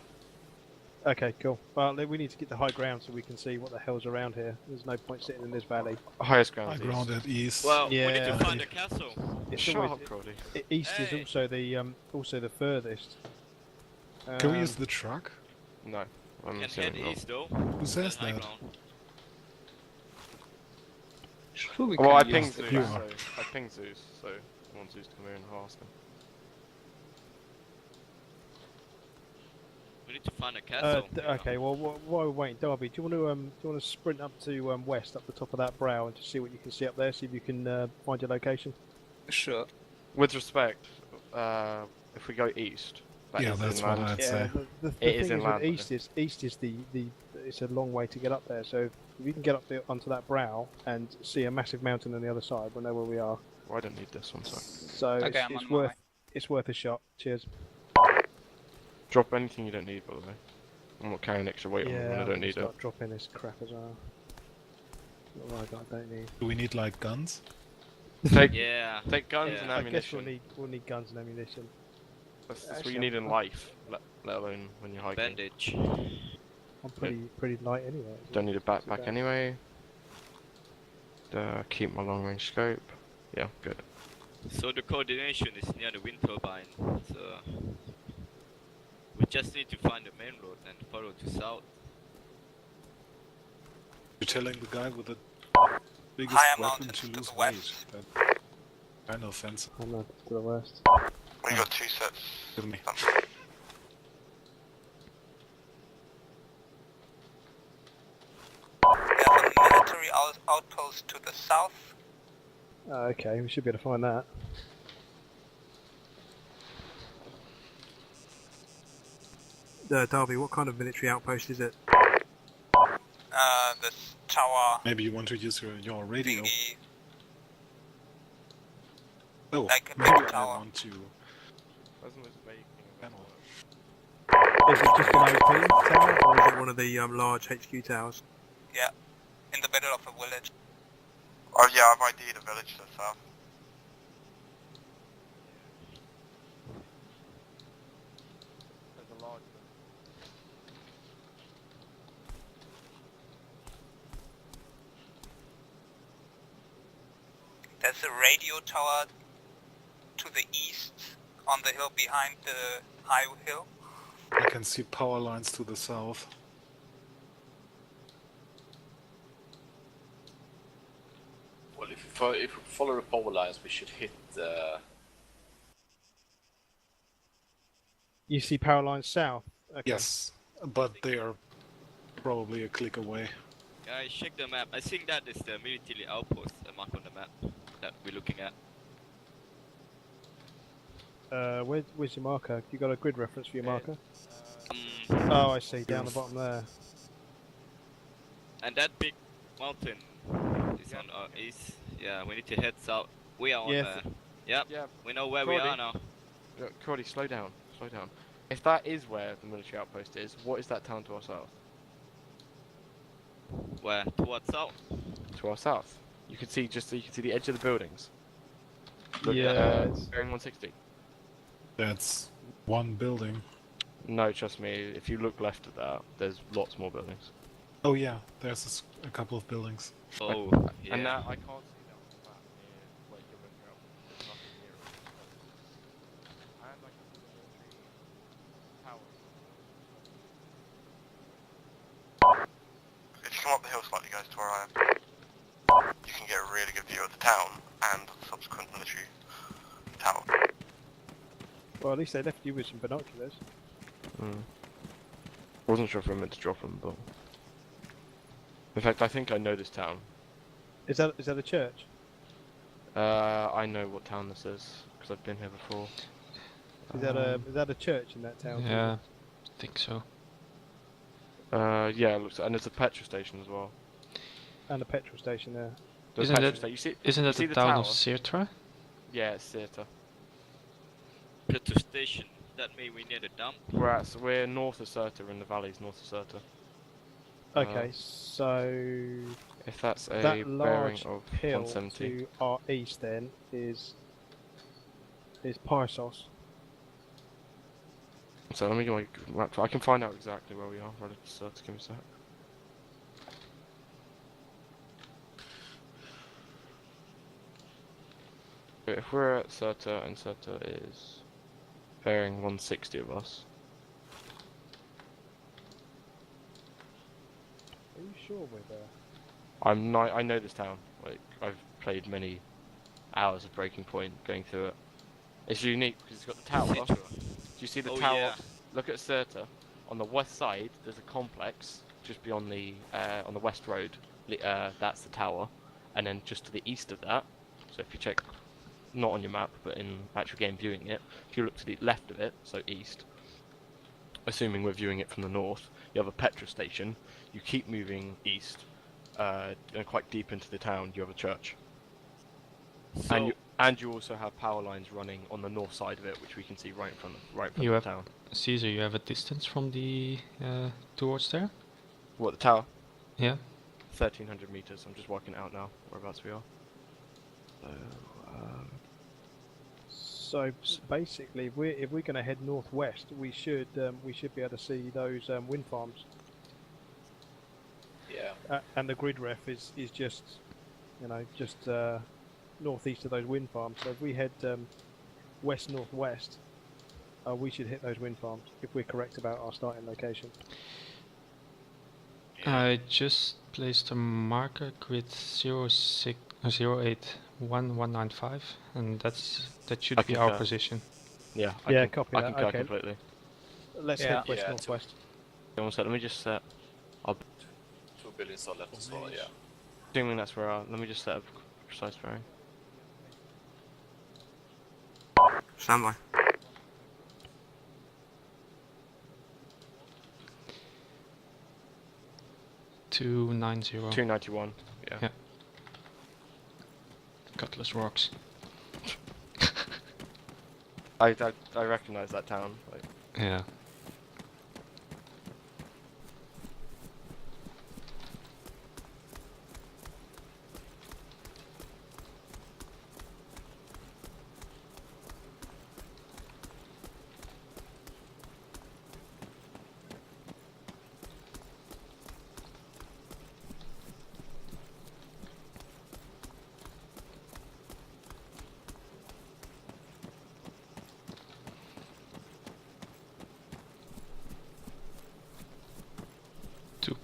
that. Okay, cool. Well, we need to get the high ground so we can see what the hell's around here. There's no point sitting in this valley. highest ground. High ground at east. Well, we need Yeah. to find a castle. It's Shut always, up, Crawley. east is Hey. also the furthest. Can we use the truck? No, I'm Can assuming head not. east though. Who says High that? ground. Well, I pinged Zeus, Zeus, so I pinged Zeus, so I want Zeus to come here and ask him. We need to find a castle. Okay, well, while we're waiting, Darby, do you want to sprint up to west, up the top of that brow, and just see what you can see up there? See if you can find your location. Sure. With respect, if we go east, that Yeah, is that's what inland. I'd say. The It thing is is inland, with east is the it's a long way to get up there. So if you can get up there onto that brow and see a massive mountain on the other side, we'll know where we are. Well, I don't need this one, sorry. So Okay, I'm it's on my way. worth a shot. Cheers. Drop anything you don't need, by the way. I'm not carrying extra weight on me when I I'm don't gonna need it. start dropping this crap as well. What have I don't need. Do we need like guns? Take, Yeah. take guns Yeah. and I guess ammunition. we'll need guns and ammunition. That's Actually, what you need I'm- in life, let alone when you're hiking. Bandage. I'm pretty light anyway. Don't need a Not too backpack bad. anyway. Keep my long range scope. Yeah, good. So the coordination is near the wind turbine. So we just need to find the main road and follow to south. You're telling the guy with the biggest Higher weapon mountains to to lose the weight. west. That's kind of offensive. I'm not to the west. We got 2 sets. Give me. There's a military outpost to the south. Okay, we should be able to find that. Darby, what kind of military outpost is it? This tower Maybe you want to use your radio. thingy. Oh, Like a maybe big I tower. want to. Wasn't this making panel. Is it just an OP tower, or is it one of the large HQ towers? Yeah, in the middle of a village. Oh yeah, I've ID'd a village to the south. There's a large There's a radio tower to the east on the hill behind the high hill. I can see power lines to the south. Well, if we follow the power lines, we should hit the. You see power lines south? Okay. Yes, but they are probably a click away. Guys, check the map. I think that is the military outpost marked on the map that we're looking at. Where's your marker? You got a grid reference for your marker? Um, Oh, I see. Down the bottom there. And that big mountain is on our east. Yeah, we need to head south. We are on Yeah, there. Yep, Yeah, we know where we Cordy. are now. Cordy, slow down, slow down. If that is where the military outpost is, what is that town to our south? Where? Towards south? To our south. You can see the edge of the buildings. Look, Yeah, it's- bearing 160. That's one building. No, trust me. If you look left of that, there's lots more buildings. Oh yeah, there's a couple of buildings. Oh, yeah. And now I can't see that on the map near where you're looking up. There's nothing near it. And I can see the military towers. If you come up the hill slightly, guys, to where I am, you can get a really good view of the town and the subsequent military tower. Well, at least they left you with some binoculars. Wasn't sure if I meant to drop them, but in fact, I think I know this town. Is that a church? I know what town this is because I've been here before. Is that a church in that town? Yeah, I think so. Yeah, it looks, and there's a petrol station as well. And a petrol station there. There's a Isn't petrol it? station. You see, Isn't you it see the the town tower? of Sirtra? Yeah, it's theatre. Petrol station. That means we near the dump. We're north of Sirta, in the valleys north of Sirta. Okay, so If that's a that bearing large of hill 170. to our east then is Pysos. So let me get my map. I can find out exactly where we are. Relative to Sirta. Give me a sec. If we're at Sirta and Sirta is bearing 160 of us. Are you sure we're there? I know this town. Like I've played many hours of Breaking Point going through it. It's unique because it's got the tower. Do you see the tower? Yeah. Look at Cirta. On the west side, there's a complex just beyond the on the west road. That's the tower, and then just to the east of that. So if you check, not on your map, but in actual game viewing it, if you look to the left of it, so east. Assuming we're viewing it from the north, you have a petrol station. You keep moving east, and quite deep into the town, you have a church. So And you also have power lines running on the north side of it, which we can see right in front of You the have town. Caesar. You have a distance from the towards there. What, the tower? Yeah. 1,300 meters. I'm just working it out now. Whereabouts we are. So basically, if we're going to head northwest, we should be able to see those wind farms. Yeah. And the grid ref is just, just northeast of those wind farms. So if we head west northwest, we should hit those wind farms if we're correct about our starting location. I just placed a marker grid 081195, and that should be our position. Yeah, Copy I that. concur Okay. completely. Let's head west northwest. One sec, let me just set. 2 buildings are left as well, yeah. Assuming that's where let me just set up precise bearing. Stand by. 290. 291. Yeah. Cutlass rocks. I recognise that town. Like. Yeah.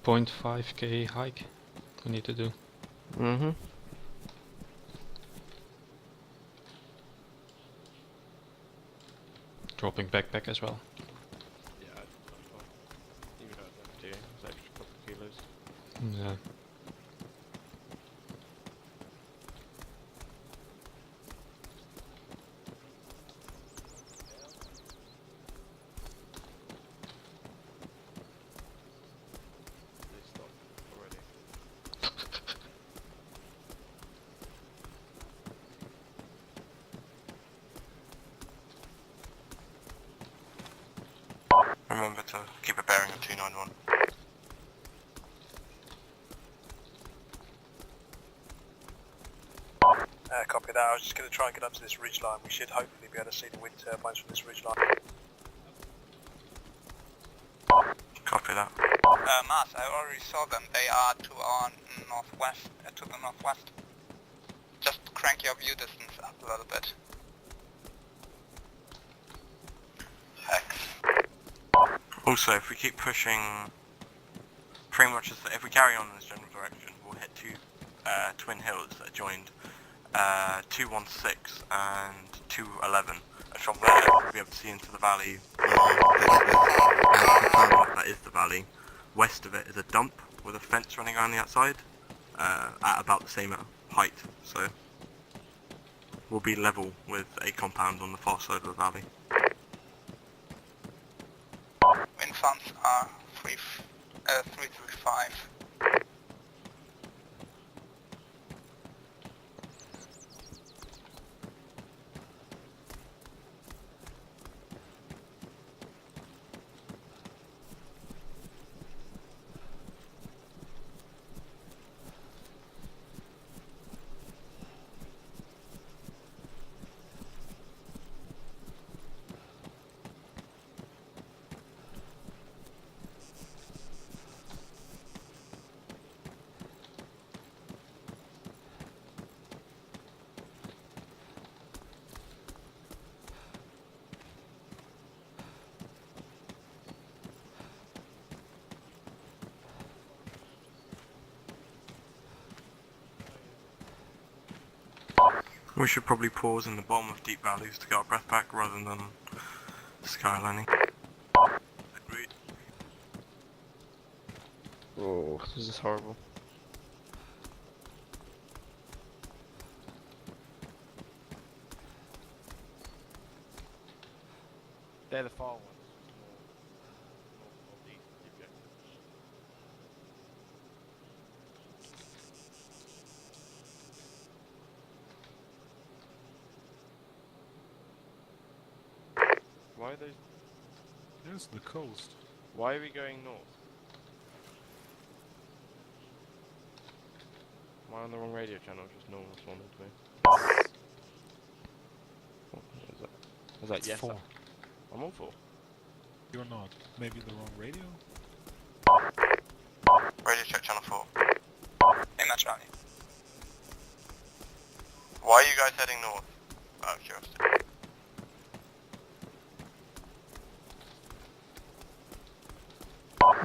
.5k hike we need to do. Mm-hmm. Dropping backpack as well. Yeah, even though it's empty, it's an extra couple of kilos. Yeah. Remember to keep a bearing of 291. Copy that. I was just going to try and get up to this ridge line. We should hopefully be able to see the wind turbines from this ridge line. Copy that. Mars, I already saw them. They are to our northwest, to the northwest. Just crank your view distance up a little bit. Also, if we keep pushing, pretty much if we carry on in this general direction, we'll hit two twin hills that are joined 216 and 211. And from there, we'll be able to see into the valley. That is the valley. West of it is a dump with a fence running around the outside at about the same height. So we'll be level with a compound on the far side of the valley. Wind farms are 335. We should probably pause in the bottom of deep valleys to get our breath back rather than skylining. Agreed. Oh, this is horrible. They're the far ones. North of the objectives. Why are those? Yes, the coast. Why are we going north? Am I on the wrong radio channel? Just no one responded to me. What is that? Is that It's yes? 4. I'm on 4. You're not. Maybe the wrong radio? Radio check channel 4. Hey, Match Valley. Why are you guys heading north? Out of curiosity.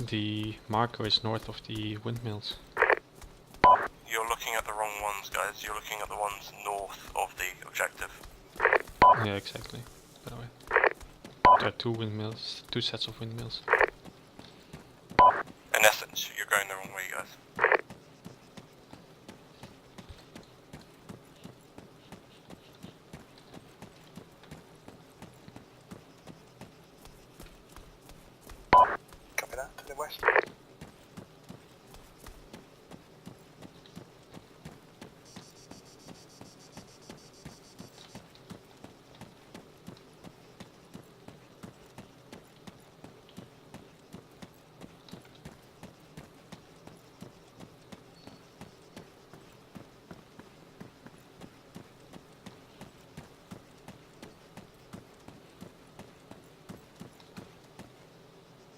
The marker is north of the windmills. You're looking at the wrong ones, guys. You're looking at the ones north of the objective. Yeah, exactly. By the way, there are 2 windmills, 2 sets of windmills. In essence, you're going the wrong way, guys. Copy that, to the west.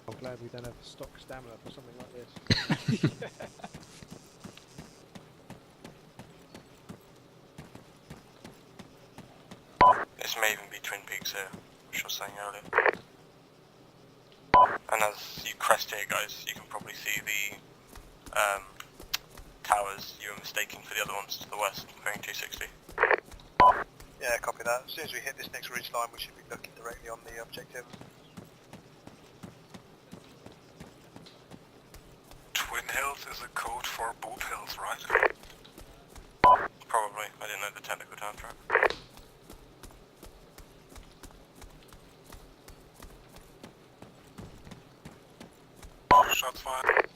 I'm glad we don't have stock stamina for something like this. This may even be Twin Peaks here, which I was saying earlier. And as you crest here, guys, you can probably see the towers you were mistaking for the other ones to the west, bearing 260. Yeah, copy that. As soon as we hit this next ridge line, we should be looking directly on the objective. Twin Hills is a code for Boot Hills, right? Probably. I didn't know the technical term for it. Shots fired.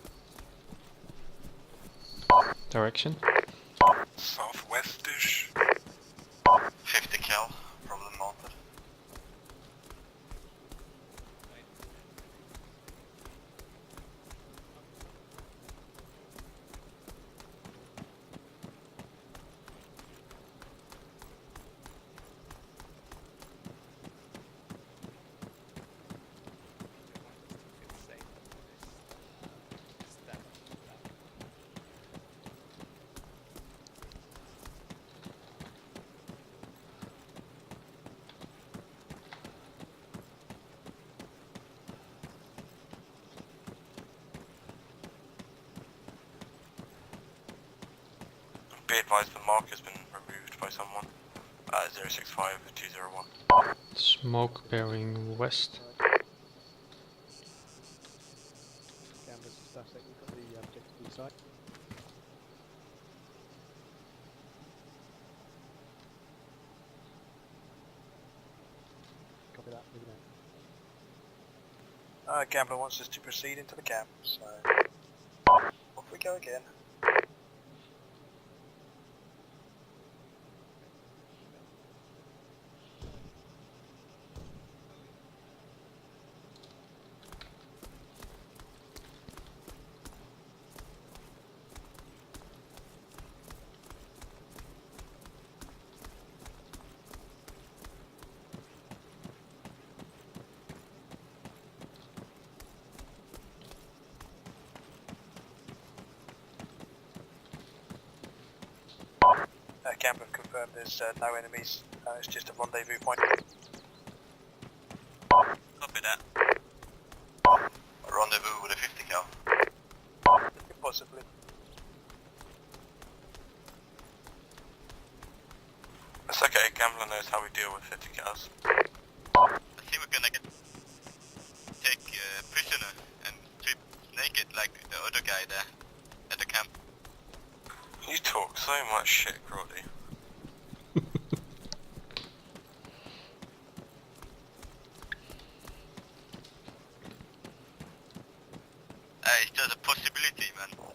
Direction? Southwest-ish. 50 cal, problem mounted. Be advised the mark has been removed by someone. 065201. Smoke bearing west. Cameras and stuff, so we've got the objective inside. Copy that, moving out. Gambler wants us to proceed into the camp, so off we go again. Camp have confirmed there's no enemies, it's just a rendezvous point. Copy that. A rendezvous with a 50 cal. Possibly. us. I think we're gonna take prisoner and strip naked like the other guy there at the camp. You talk so much shit, Crowley. It's just a possibility, man.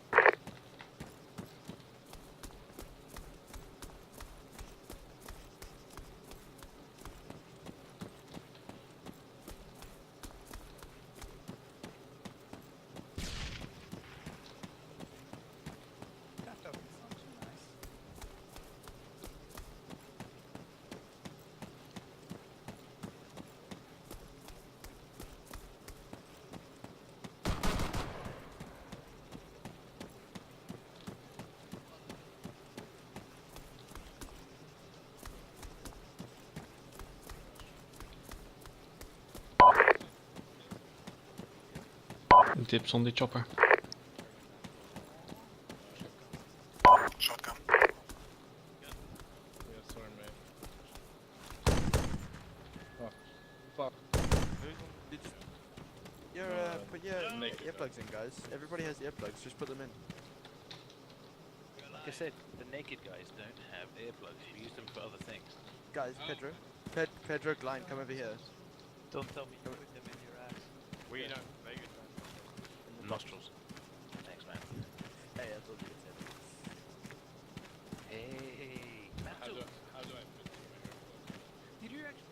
Dips on the chopper. Shotgun. Yeah, sorry, mate. Oh, fuck. Put your earplugs in, guys. Everybody has earplugs, just put them in. Like I said, the naked guys don't have earplugs. You use them for other things. Guys, Pedro. Pedro, Glein, come over here. Don't tell me you put them in your ass. We don't. Naked In the nostrils. Thanks, man. Hey, I thought you could say that. Hey, How do I put them in my earplugs? Did you actually?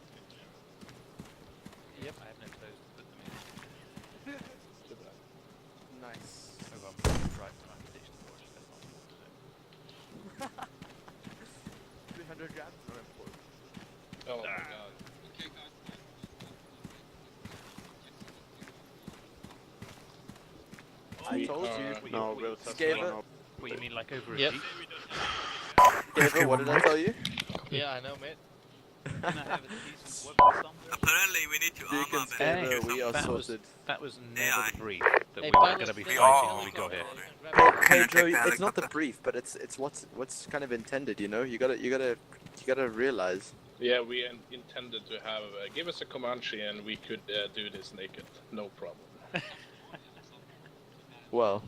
Yep, I have no clothes to put them in. Nice. Oh, I'm right for my condition for it. That's not important. 300 grams? Not important. Oh my god. Okay, guys. I told you. No, real Skaver. What you mean, like over a Yep. jeep? Skaver, what did I tell you? Yeah, I know, mate. Can I have a decent weapon somewhere? Apparently we need to arm Deacon up Skaver, and we are that was, sorted. that was never AI. the brief that Hey, we were pilot, going to be stay fighting on when we got here. Pedro, Can I take the it's not the helicopter? brief, but it's what's kind of intended, you know? You gotta realize. Yeah, we intended to have give us a Comanche and we could do this naked, no problem. Well.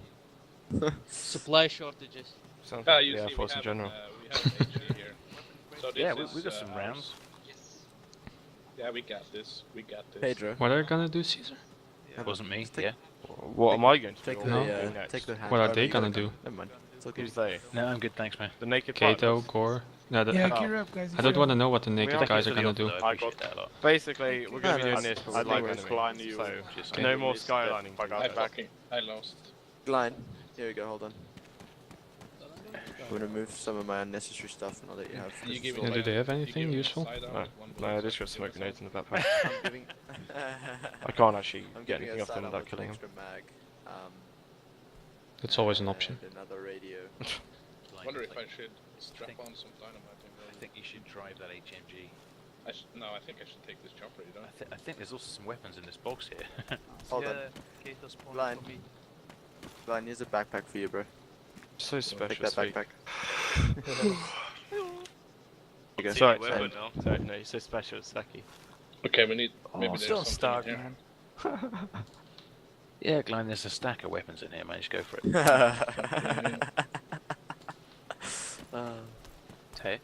Supply shortages. Sounds Ah, like you the Air see, Force we in have general. we have an HE here. So this Yeah, is, we got some ours. rounds. Yeah, we got this. We got this. Pedro. What are you gonna do, Caesar? That wasn't me, take- yeah. What am I going to do? Take Or the what am I No. doing next? take the hand. What are however they you gotta gonna do? Never mind. It's okay. Who's they? No, I'm good, thanks, man. The naked Kato, pilots? Gore. No, Yeah, Oh. gear up, guys. I don't want to know what the naked are guys are Thank you gonna for the do. offer, though, I appreciate that a lot. Basically, we're going to be No, doing that's- this, but I with think live we're enemy. fine, So, Just no more skylining. I lost. Glein, here we go, hold on. I'm gonna move some of my unnecessary stuff and I'll let you have. You give Yeah, do they have anything useful? No, I just got smoke grenades in the backpack. I'm giving. I can't actually I'm get giving anything a off them sidearm without with killing an them. extra mag. It's always an option. And another radio. I wonder if I should strap on some dynamite and go. I think you should drive that HMG. No, I think I should take this chopper, you know? I think there's also some weapons in this box here. Hold on. Glein. Glein, here's a backpack for you, bro. So Take special, that sweet. backpack. You go. Sorry, weapon sorry, now. sorry, no, you're so special, it's Saki. Okay, we need. Maybe Oh, there's still something stuck, here. man. Yeah, Glenn, there's a stack of weapons in here, man. Just go for it. Hey.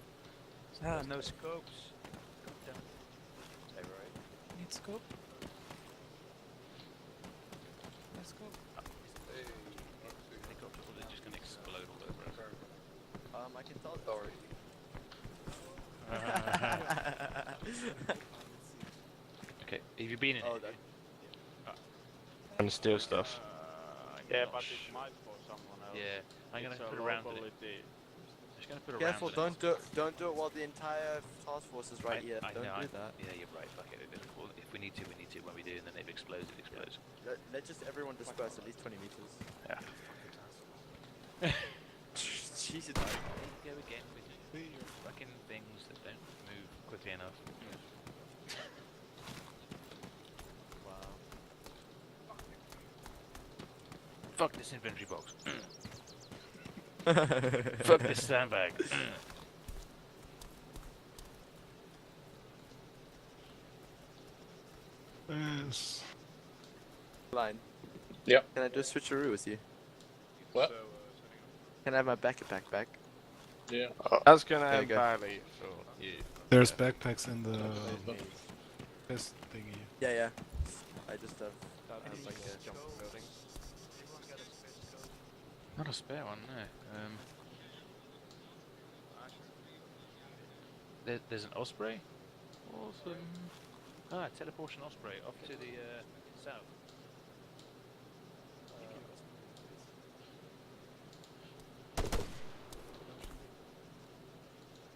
Ah, no scopes. Need scope? Let's go. They're just gonna explode all over us. I can tell. Sorry. Okay, have you been in Oh, it? And steal stuff. Yeah, but it might for someone else. Yeah, I'm gonna It's put a a round in it. locality. Just gonna put a Careful! round in Don't do it while the entire task force is right here. I Don't know, do that. Yeah, you're right. Fuck it. Well, if we need to, we need to. When we do, and then if it explodes, it explodes. Let just everyone disperse at least 20 meters. Yeah. Jesus. Go again with your fucking things that don't move quickly enough. Wow. Fuck this inventory box. Fuck this sandbag. Yes. Line. Yeah. Can I do a switcheroo with you? What? Can I have my backpack back? Yeah. That's gonna There you end go. badly for you. There's backpacks in the test thingy. Yeah, yeah. I just have like a jump buildings. Not a spare one, no. There's an Osprey. Awesome. Ah, teleportation Osprey off to the south.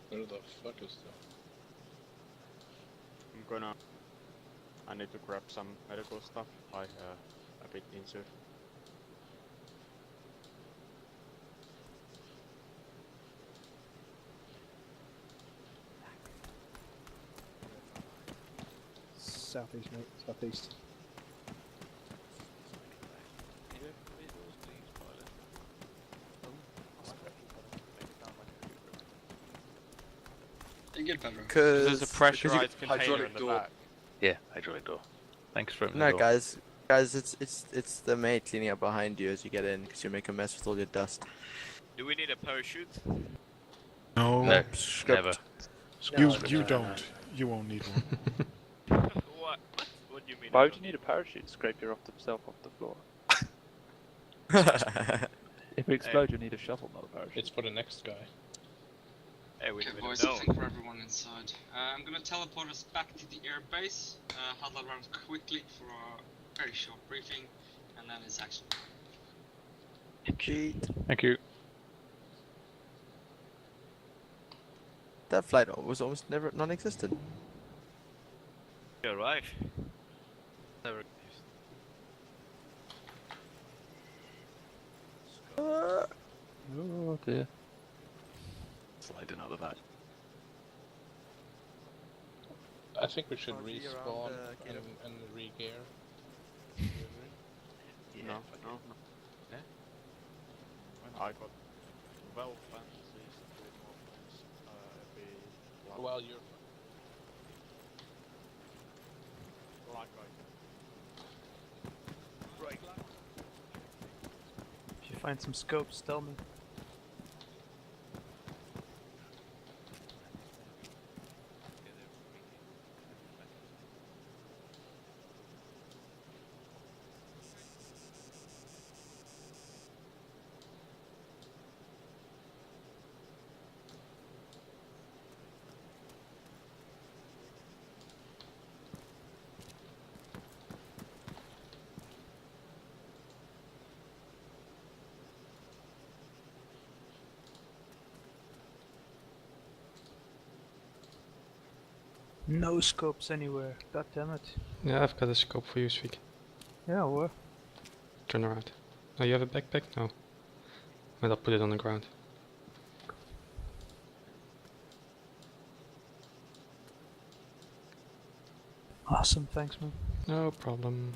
Where the fuck is that? I need to grab some medical stuff. A bit injured. Southeast, mate. Southeast. You get better. There's a pressurized container in the back. Yeah, hydraulic door. Thanks for opening No, the door. guys, it's the mate cleaning up behind you as you get in because you make a mess with all your dust. Do we need a parachute? No, No, script. never. You don't. You won't need one. What? What do you mean? Why would you need a parachute to scrape yourself off the floor? If it explodes, you need a shovel, not a parachute. It's for the next guy. Hey, we Okay, don't boys, know. I think for everyone inside. I'm gonna teleport us back to the airbase, huddle around quickly for a very short briefing, and then it's action. Cheat. Thank you. That flight was almost never non-existent. You arrive. Never. Oh dear. Sliding out of that. I think we should Can't see respawn around, and re-gear. Yeah. No. Yeah? I got 12 fantasies, 3 more points. Well, you're Like Right. If you find some scopes, tell me. No scopes anywhere. God damn it. Yeah, I've got a scope for you, Sveek. Yeah, well. Turn around. Oh, you have a backpack? No. But I'll put it on the ground. Awesome, thanks man. No problem.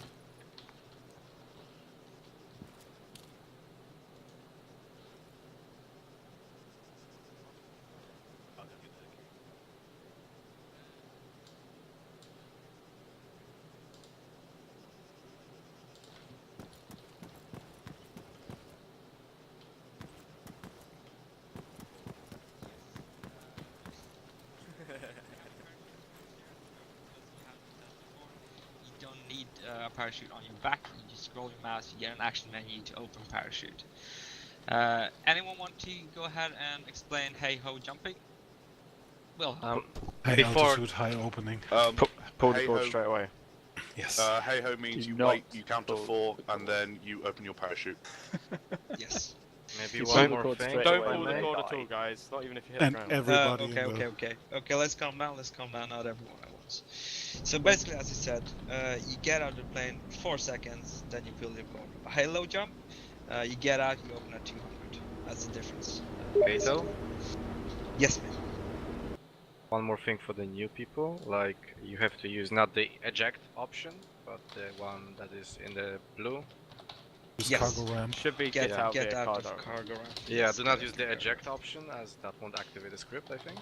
You don't need a parachute on your back. You just scroll your mouse, you get an action menu to open parachute. Anyone want to go ahead and explain hey ho jumping? Well, High before altitude, high opening. Pull the hey cord ho. straight away. Yes. Hey ho means Do you not wait, you count to 4, and then you open your parachute. yes. Maybe You one pull the more cord thing. straight Don't away pull and the they cord at die. all, guys. Not even if you hit the And ground. everybody in Okay, let's calm down, not everyone at once. So basically, as I said, you get out of the plane 4 seconds, then you pull your cord. A halo jump, you get out, you open at 200. That's the difference. Basil? Yes, ma'am. One more thing for the new people, like you have to use not the eject option, but the one that is in the blue. Use Yes. cargo ramp. Should be Get out via of cargo. cargo ramp. Yeah, Yes, do not get use out the of cargo eject option as that won't activate the script, I think.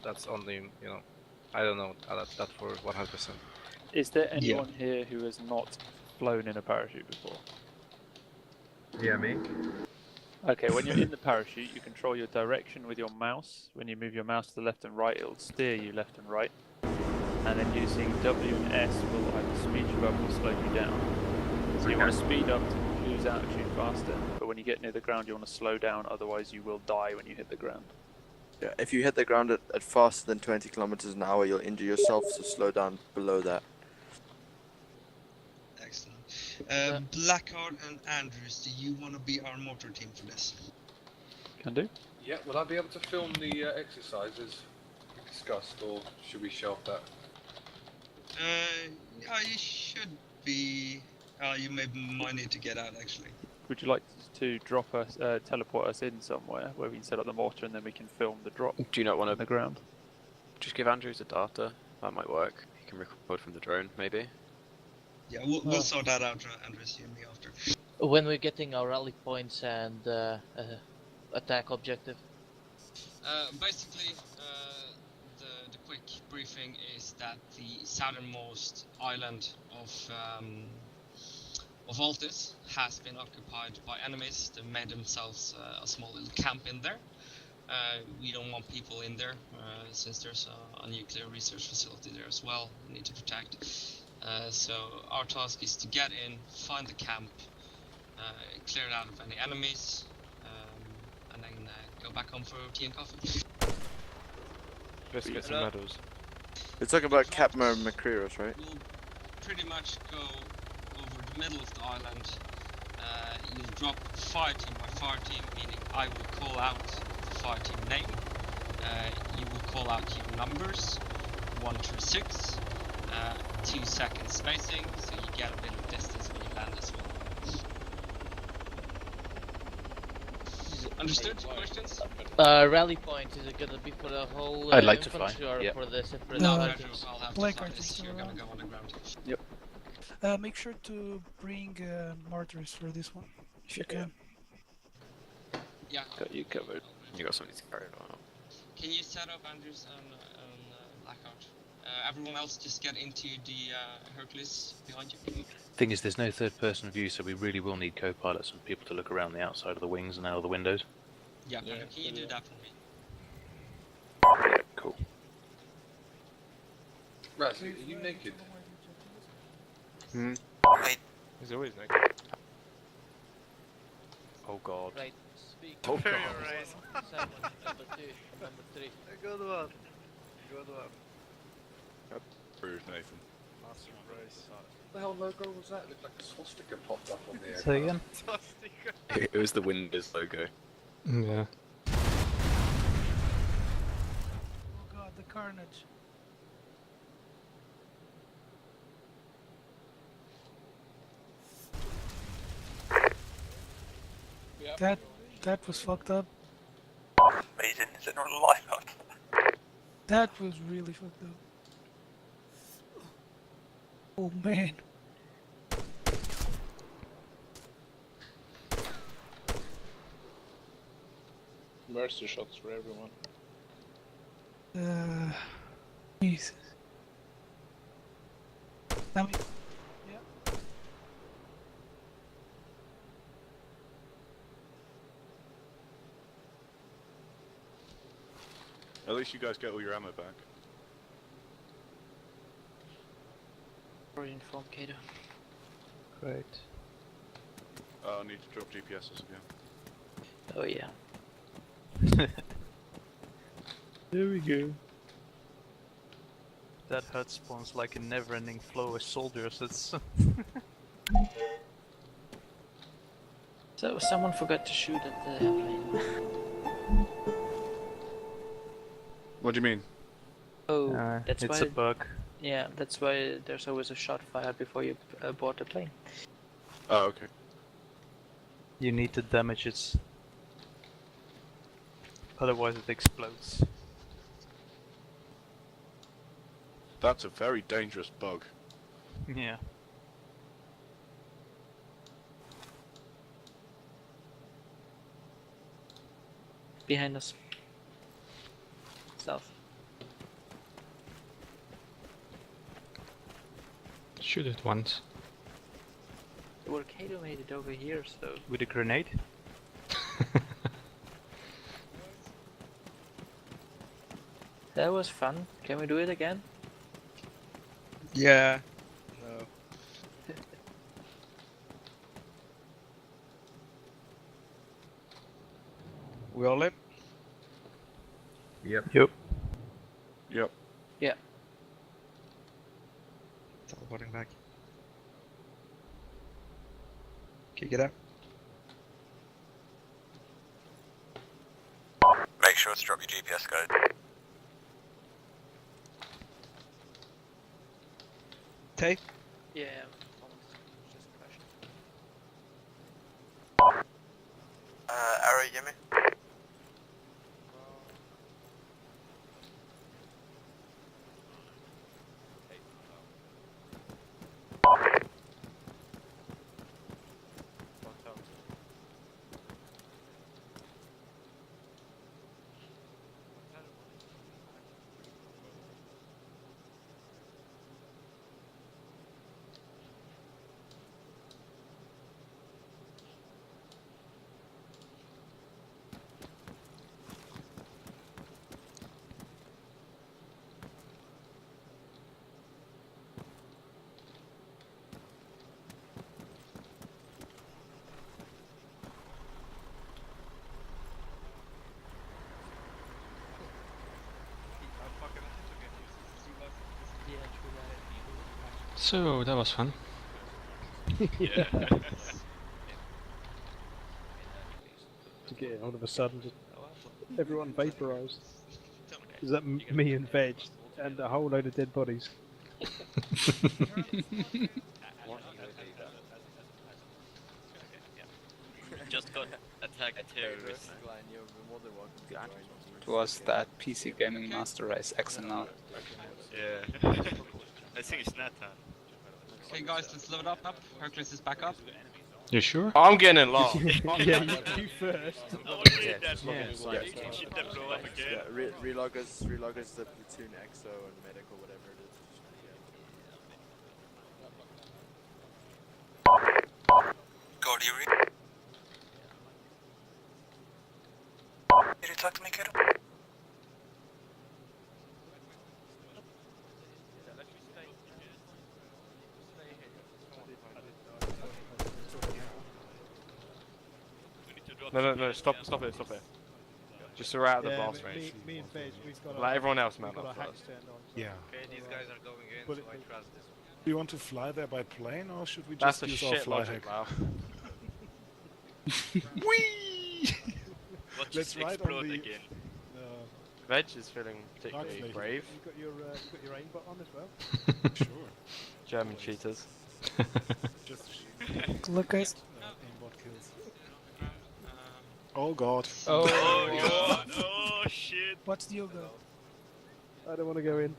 That's only, I don't know that for 100%. Is there anyone here who has not flown in a parachute before? Yeah, me. Okay, when you're in the parachute, you control your direction with your mouse. When you move your mouse to the left and right, it'll steer you left and right. And then using W and S will either speed you up or slow you down. So you want to speed up to lose altitude faster, but when you get near the ground, you want to slow down, otherwise you will die when you hit the ground. Yeah, if you hit the ground at faster than 20 kilometers an hour, you'll injure yourself, so slow down below that. Excellent. Blackheart and Andrews, do you want to be our motor team for this? Can do. Yeah, will I be able to film the exercises we discussed, or should we shelve that? Yeah, you should be. You might need to get out actually. Would you like to drop us, teleport us in somewhere where we can set up the mortar and then we can film the drop? Do you not want on the ground? Just give Andrews the data. That might work. He can record from the drone, maybe. Yeah, we'll sort that out, Andrews, you and me after. When we're getting our rally points and attack objective. Basically, the quick briefing is that the southernmost island of Altis has been occupied by enemies. They made themselves a small little camp in there. We don't want people in there since there's a nuclear research facility there as well we need to protect. So our task is to get in, find the camp, clear it out of any enemies, and then go back home for tea and coffee. Biscuits and medals. We're talking about Capma and Macreros, right? We'll pretty much go over the middle of the island. You'll drop fire team by fire team, meaning I will call out the fire team name. You will call out your numbers, 1 through 6, 2 seconds spacing, so you get a bit of distance when you land as well. Understood? Questions? Rally point, is it gonna be for the whole I'd like to fly, infantry or yep. for the separate No, parties? I'll have Black to fly Archer this. still You're gonna around. go on the ground. Yep. Make sure to bring mortars for this one, if you can. Yeah. Got you covered. You got something to carry on. Can you set up Andrews and Blackout? Everyone else just get into the Hercules behind you. Thing is, there's no third-person view, so we really will need co-pilots and people to look around the outside of the wings and out of the windows. Yeah, can you do that for me? Yeah, cool. Raz, are you naked? He's always naked. Oh god. Right, speak. Oh god. Number 2, number 3. Good one. Good one. Approved, Nathan. Master Race. What the hell logo was that? It looked like a swastika popped up on the air. Say again? It was the Windows logo. Yeah. Oh god, the carnage. That was fucked up. Amazing, is it not live out? That was really fucked up. Oh man. Mercy shots for everyone. Jesus. I mean, At least you guys get all your ammo back. Already informed Kato. Great. I'll need to drop GPSs again. Oh yeah. There we go. That hut spawns like a never-ending flow of soldiers. It's So someone forgot to shoot at the airplane. What do you mean? Oh, that's it's why. a bug. Yeah, that's why there's always a shot fired before you board the plane. Oh, okay. You need to damage it. Otherwise it explodes. That's a very dangerous bug. Yeah. Behind us. South. Shoot it once. Well, Kato made it over here, so... With a grenade? That was fun. Can we do it again? Yeah. No. We all in? Yep. Yep. Yep. Yeah. Teleporting back. Okay, get out. Make sure to drop your GPS code. Tay? Yeah. Arrow, you hear me? So that was fun. Yeah. To get all of a sudden, just everyone vaporized. Is that me and Veg and a whole load of dead bodies? Just got attacked terrorists. It was that PC Gaming Master Race XML. Yeah. I think it's Nathan. Okay guys, let's load up. Hercules is back up. You sure? I'm getting in last. Yeah, you first. Reloggers, the platoon exo and medic or whatever it is. God, you Did you talk to me, kiddo? No, stop it. Just so we're out of the blast range. Me and Veg, we've got Like everyone else, we've man, got up our hacks first. turned on. Yeah. Okay, these guys are going in, But so I trust this one. Do you want to fly there by plane, or should we That's just a use our shit fly logic, hack? Val. Whee! Let's Let's ride explode on the. again. Veg is feeling particularly brave. You got your aimbot on as well. Sure. German cheaters. Just Good luck, guys. aimbot kills. Oh god. Oh god. Oh shit. What's the yoga? I don't want to go in.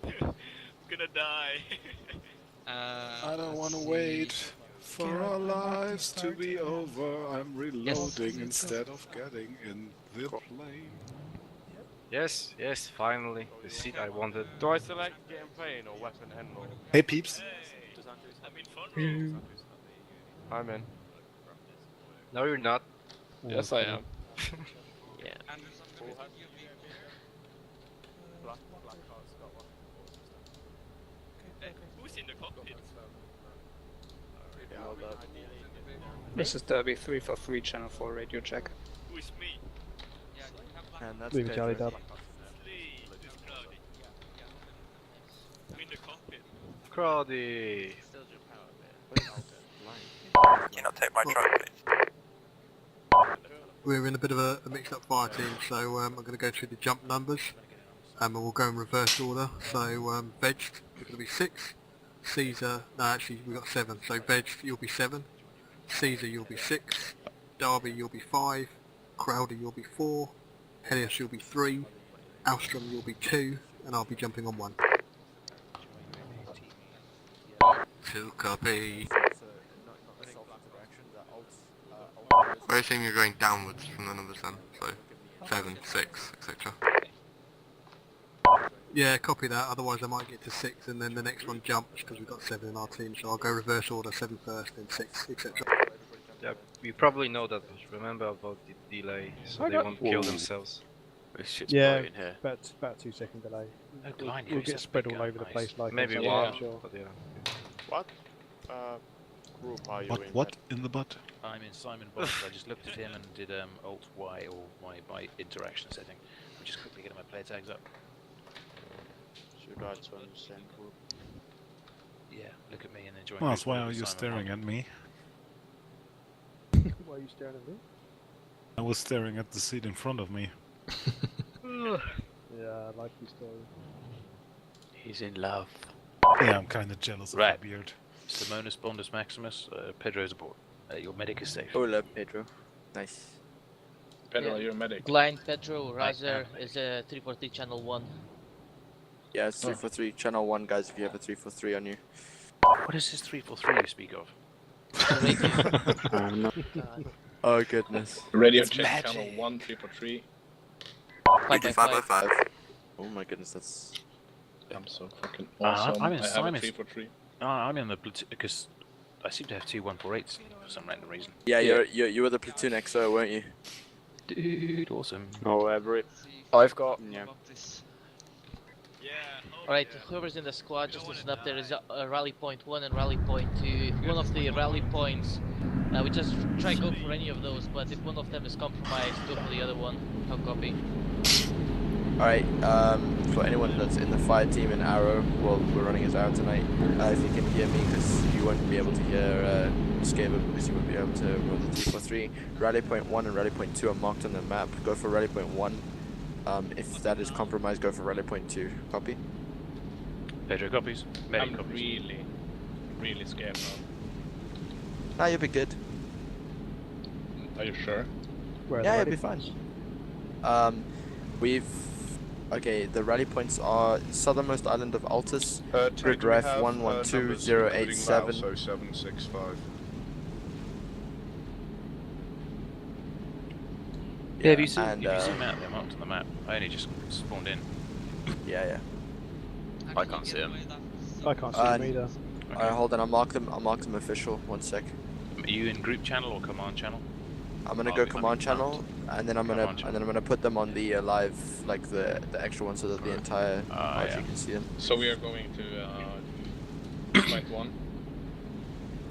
Gonna die. I don't want to wait for our lives to be over. I'm reloading instead of getting in the plane. Yes, finally. The seat I wanted. Do I select get in plane or weapon end or? Hey peeps. I'm in. No, you're not. Yes, I am. Yeah. Who's in the cockpit? This is Derby 343 Channel 4 radio check. Who is me? And that's Leave Charlie Dub. Who in the cockpit? Crowdy. Can you not take my truck, please? We're in a bit of a mixed-up fire team, so I'm going to go through the jump numbers, and we'll go in reverse order. So Veg, you're going to be 6. Caesar, no, actually we've got 7. So Veg, you'll be 7. Caesar, you'll be 6. Darby, you'll be 5. Crowder, you'll be 4. Helios, you'll be 3. Alstrom, you'll be 2, and I'll be jumping on 1. 2 copy. I assume you're going downwards from the numbers then, so 7, 6, etc. Yeah, copy that, otherwise I might get to 6 and then the next one jumps because we've got 7 in our team, so I'll go reverse order, 7 first, then 6, etc. Yeah, you probably know that, but remember about the delay, so they won't kill themselves. This shit's Yeah, bright in here. about 2 second delay. Oh, We'll, Klein, we'll he's get a spread big all gun, over the nice. place like Maybe on one, sure. but yeah. What group are you in? What in the butt? I'm in Simon Bond. I just looked at him and did Alt Y or my interaction setting. I'm just quickly getting my player tags up. Should I turn the same group? Yeah, look at me and enjoy. Well, why are you staring at me? Why are you staring at me? I was staring at the seat in front of me. Yeah, I like your story. He's in love. Yeah, I'm kind of jealous of that beard. Simonis Bondus Maximus, Pedro's aboard. Your medic is safe. Hola, Pedro. Nice. Pedro, you're a medic. Blind Pedro, Razer is a 343 channel 1. Yeah, it's 343 channel 1, guys, if you have a 343 on you. What is this 343 you speak of? Oh, goodness. Radio check channel 1, 343. 5 Oh my goodness, that's... I'm so fucking awesome. I'm in I have a Simon's. 343. I'm in the platoon because I seem to have 2 148s for some random reason. Yeah, you were the platoon XO, weren't you? Dude, awesome. Oh, I've got. Yeah. Alright, whoever's in the squad, just listen up. There is a rally point 1 and rally point 2. If one of the rally points, we just try go for any of those, but if one of them is compromised, go for the other one. How copy? Alright, for anyone that's in the fire team in Arrow, well, we're running as Arrow tonight, if you can hear me, because you won't be able to hear Scava because you won't be able to roll the 343. Rally point 1 and rally point 2 are marked on the map. Go for rally point 1. If that is compromised, go for rally point 2. Copy? Pedro copies. Medic I'm copies. really scared now. Nah, you'll be good. Are you sure? Yeah, you'll be fine. Okay, the rally points are southernmost island of Altus, grid ref 112087. So 765. Yeah, have you seen and, Matt? They're marked on the map. I only just spawned in. Yeah. I can't see him. I can't see him either. Alright, hold on, I'll mark them official, 1 sec. Are you in group channel or command channel? I'm gonna go command channel, and then I'm gonna put them on the live, like the extra one, so that the entire RG can see them. So we are going to point 1.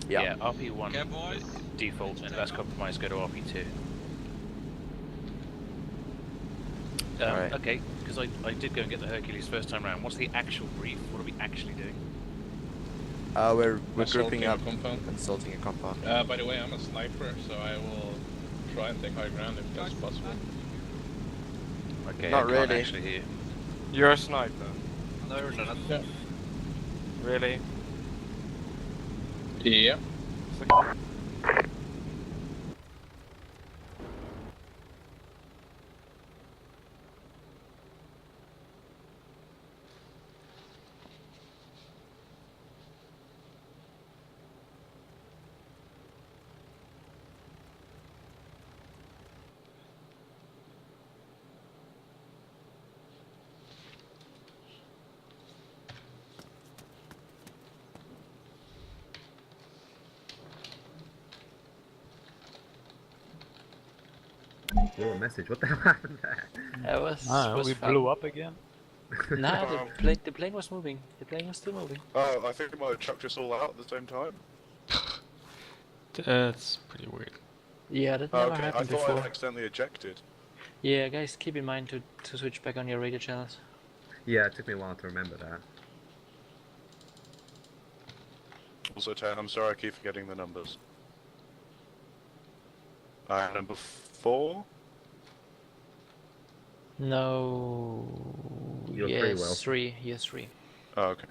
Yeah. RP1 default, and if that's compromised, go to RP2. Alright. Okay, because I did go and get the Hercules first time round. What's the actual brief? What are we actually doing? We're Assaulting grouping a up, compound. assaulting a compound. By the way, I'm a sniper, so I will try and take high ground if that's possible. Okay, Not I can't really. actually hear. You're a sniper. No, you're not. Yeah. Really? Yeah. Oh, a message. What the hell happened there? That was we fun. blew up again. Nah, the plane was moving. The plane was still moving. Oh, I think it might have chucked us all out at the same time. That's pretty weird. Yeah, that Oh, never okay, I happened thought before. I accidentally ejected. Yeah, guys, keep in mind to switch back on your radio channels. Yeah, it took me a while to remember that. Also, Tan, I'm sorry I keep forgetting the numbers. Number 4? No. You're yes, pretty well. 3. Yes, 3. Oh, okay.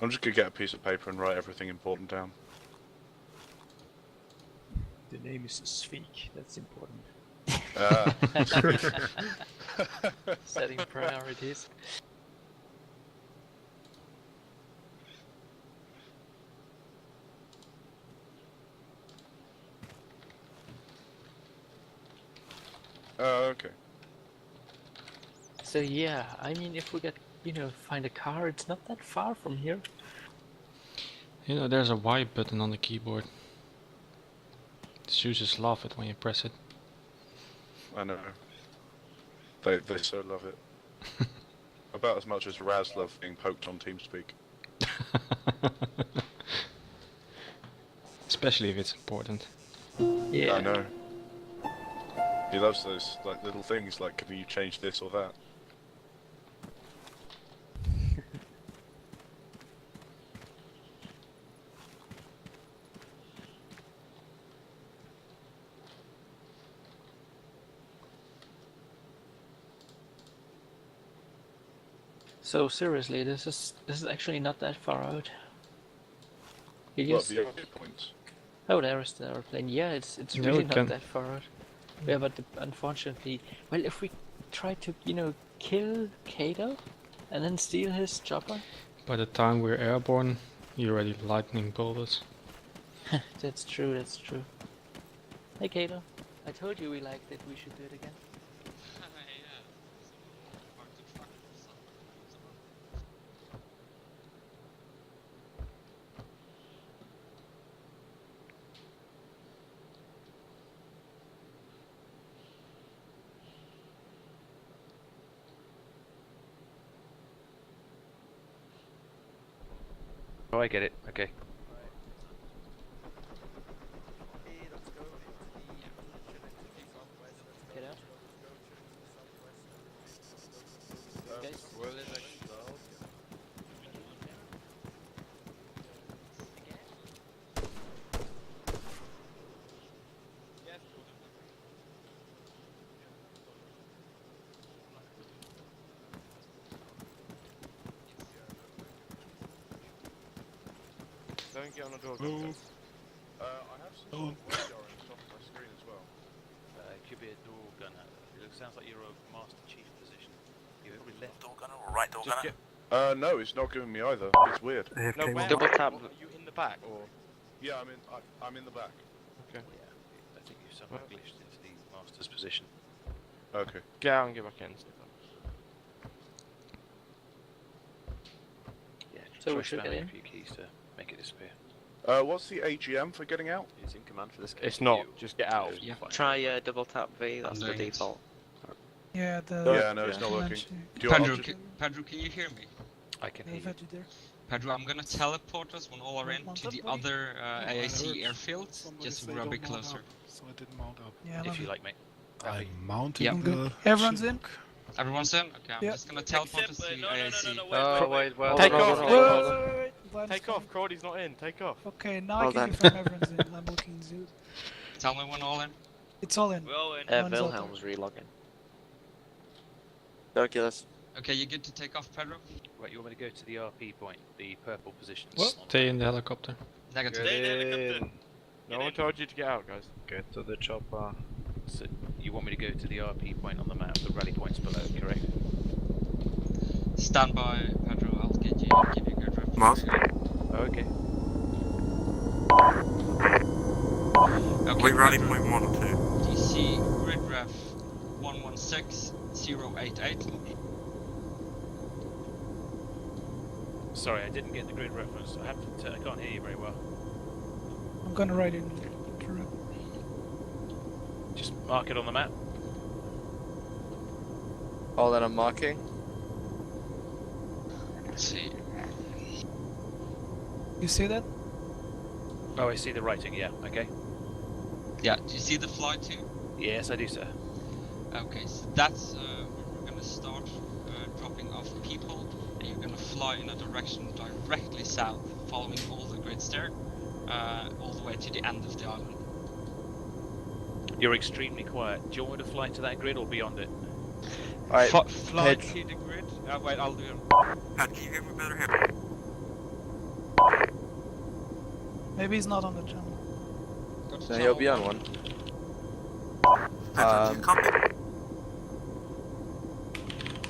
I'm just gonna get a piece of paper and write everything important down. The name is Sveik, that's important. Setting priorities. So yeah, I mean, if we get, find a car, it's not that far from here. You know, there's a Y button on the keyboard. The users love it when you press it. I know. They so love it. About as much as Raz loves being poked on TeamSpeak. Especially if it's important. Yeah. I know. He loves those like little things like, can you change this or that? So seriously, this is actually not that far out. What, Helios? the other points? Oh, there is the airplane. Yeah, it's Yeah, really we not can. that far out. Yeah, but unfortunately, well, if we try to, kill Kato and then steal his chopper. By the time we're airborne, you're already lightning bolted. That's true. That's true. Hey, Kato. I told you we liked it. We should do it again. Oh, I get it. Okay. Get out. Guys. Well, it actually does. Don't get on the door. I have some radar on the top of my screen as well. It could be a door gunner. It sounds like you're a Master Chief position. You every left Door gunner or right door Just gunner? No, it's not giving me either. It's weird. No, where? Double tap. Are you in the back or? Yeah, I'm in the back. Okay. Yeah, I think you somehow glitched into the Master's position. Okay. Get out and get back in. Yeah, So we try should get spamming in? a few keys to make it disappear. What's the AGM for getting out? He's in command for this game. It's not. Just get out. Yeah. Fine. Try double tap V. That's the doing it. default. Yeah, the... Yeah, no, it's not working. mention- Do you want Pedro, option? Pedro, can you hear me? I can Yeah, hear I've you. had you there. Pedro, I'm gonna teleport us when all are in Mount to up, the buddy? other I AAC heard airfield. somebody Just say rub don't it mount closer. up, so I didn't mount up. Yeah, If you like, mate. I'm mounting Yeah. I'm the good. Everyone's in? Chinook. Everyone's in? Okay, I'm Yeah. just gonna teleport us to the AAC. Oh wait, well. Take hold on, off. hold on, hold on. Wait. Blind Take is off. Crawdy's not in. Take off. coming. Okay, now Well I can done. confirm everyone's in. I'm looking zoom. Tell me when all in. It's all in. One's out Wilhelm's relogging. Oculus. Okay, you good to take off, Pedro? Right, you want me to go to the RP point, the purple positions? Stay in the helicopter. Negative. No one told you to get out, guys. Get to the chopper. So you want me to go to the RP point on the map, the rally points below, correct? Stand by, Pedro. I'll give you good reference. Miles? Okay. Okay, We rally Pedro. point 1 or 2. DC grid ref 116088. Sorry, I didn't get the grid reference. I can't hear you very well. I'm gonna write it in. Just mark it on the map. All that I'm marking. Let's see. You see that? Oh, I see the writing. Yeah. Okay. Yeah, do you see the fly too? Yes, I do, sir. Okay, so that's where we're gonna start dropping off people, and you're gonna fly in a direction directly south, following all the grids there, all the way to the end of the island. You're extremely quiet. Do you want me to fly to that grid or beyond it? Alright, Fly head. to the grid. Wait, I'll do it. Pat, can you give me better hip? Maybe he's not on the channel. No, he'll be on one. Pat, do you copy?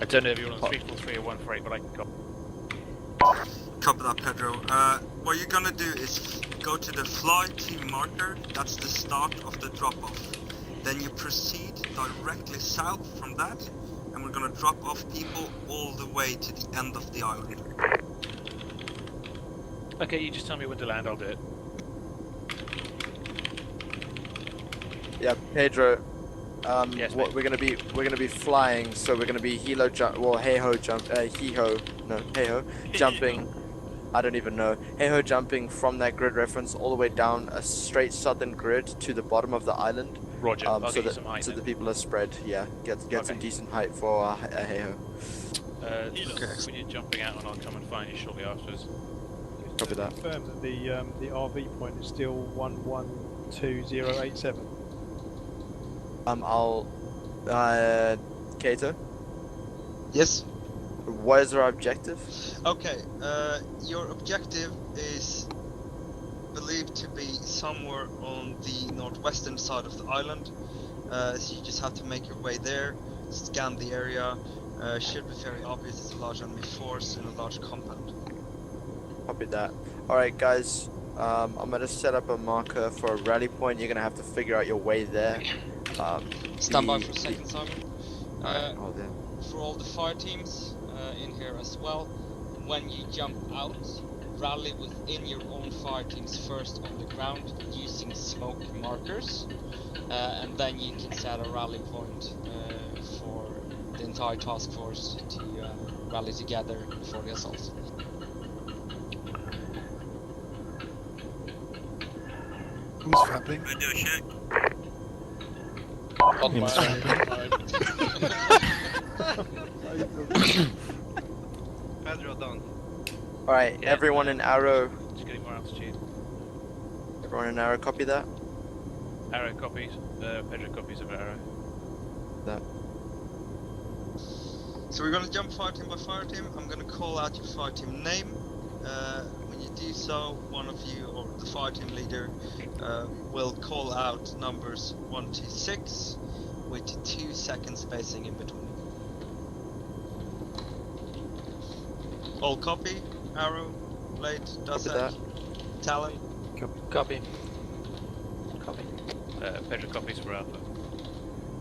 I don't know if you're on 343 or 148, but I can copy. Copy that, Pedro. What you're gonna do is go to the fly team marker. That's the start of the drop-off. Then you proceed directly south from that, and we're gonna drop off people all the way to the end of the island. Okay, you just tell me when to land, I'll do it. Yeah, Pedro. Yes, what we're gonna be flying. So we're gonna be helo jump. Well, hey-ho jump. Hey-ho. No, hey-ho jumping. I don't even know. Hey-ho jumping from that grid reference all the way down a straight southern grid to the bottom of the island. Roger. I'll so get you that some height so then. the people are spread. Yeah, get some decent height for hey-ho. When you're jumping out, and I'll come and find you shortly afterwards. Copy that. Confirm that the RV point is still 112087. I'll Kato. Yes. What is our objective? Okay, your objective is believed to be somewhere on the northwestern side of the island. So you just have to make your way there, scan the area. Should be very obvious. It's a large enemy force in a large compound. Copy that. Alright guys, I'm gonna set up a marker for a rally point. You're gonna have to figure out your way there. Stand by for a second, Simon. Alright, hold in. For all the fire teams in here as well, when you jump out, rally within your own fire teams first on the ground using smoke markers, and then you can set a rally point for the entire task force to rally together for the assault. Who's fapping? Can I do a check? On Him mine, Pedro, done. Alright, Yeah, everyone in arrow. Just getting more altitude. Everyone in arrow, copy that. Arrow copies. Pedro copies of arrow. That. So we're gonna jump fire team by fire team. I'm gonna call out your fire team name. When you do so, one of you or the fire team leader will call out numbers 1 to 6 with 2 second spacing in between. All copy. Arrow, Blade, Dussack, Talon. Copy. Pedro copies for Alpha.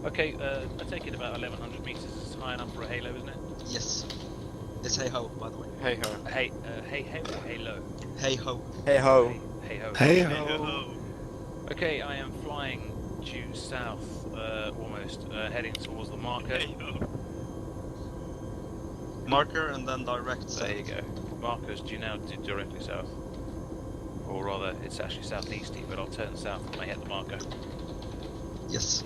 Okay, I take it about 1100 meters is high enough for a halo, isn't it? Yes. It's hey-ho, by the way. Hey-ho. Hey or halo? Hey-ho. Hey-ho. Hey-ho. Hey-ho. Okay, I am flying due south, almost, heading towards the marker. Marker and then direct south. There you go. Marker's due now directly south. Or rather, it's actually southeasty, but I'll turn south when I hit the marker. Yes.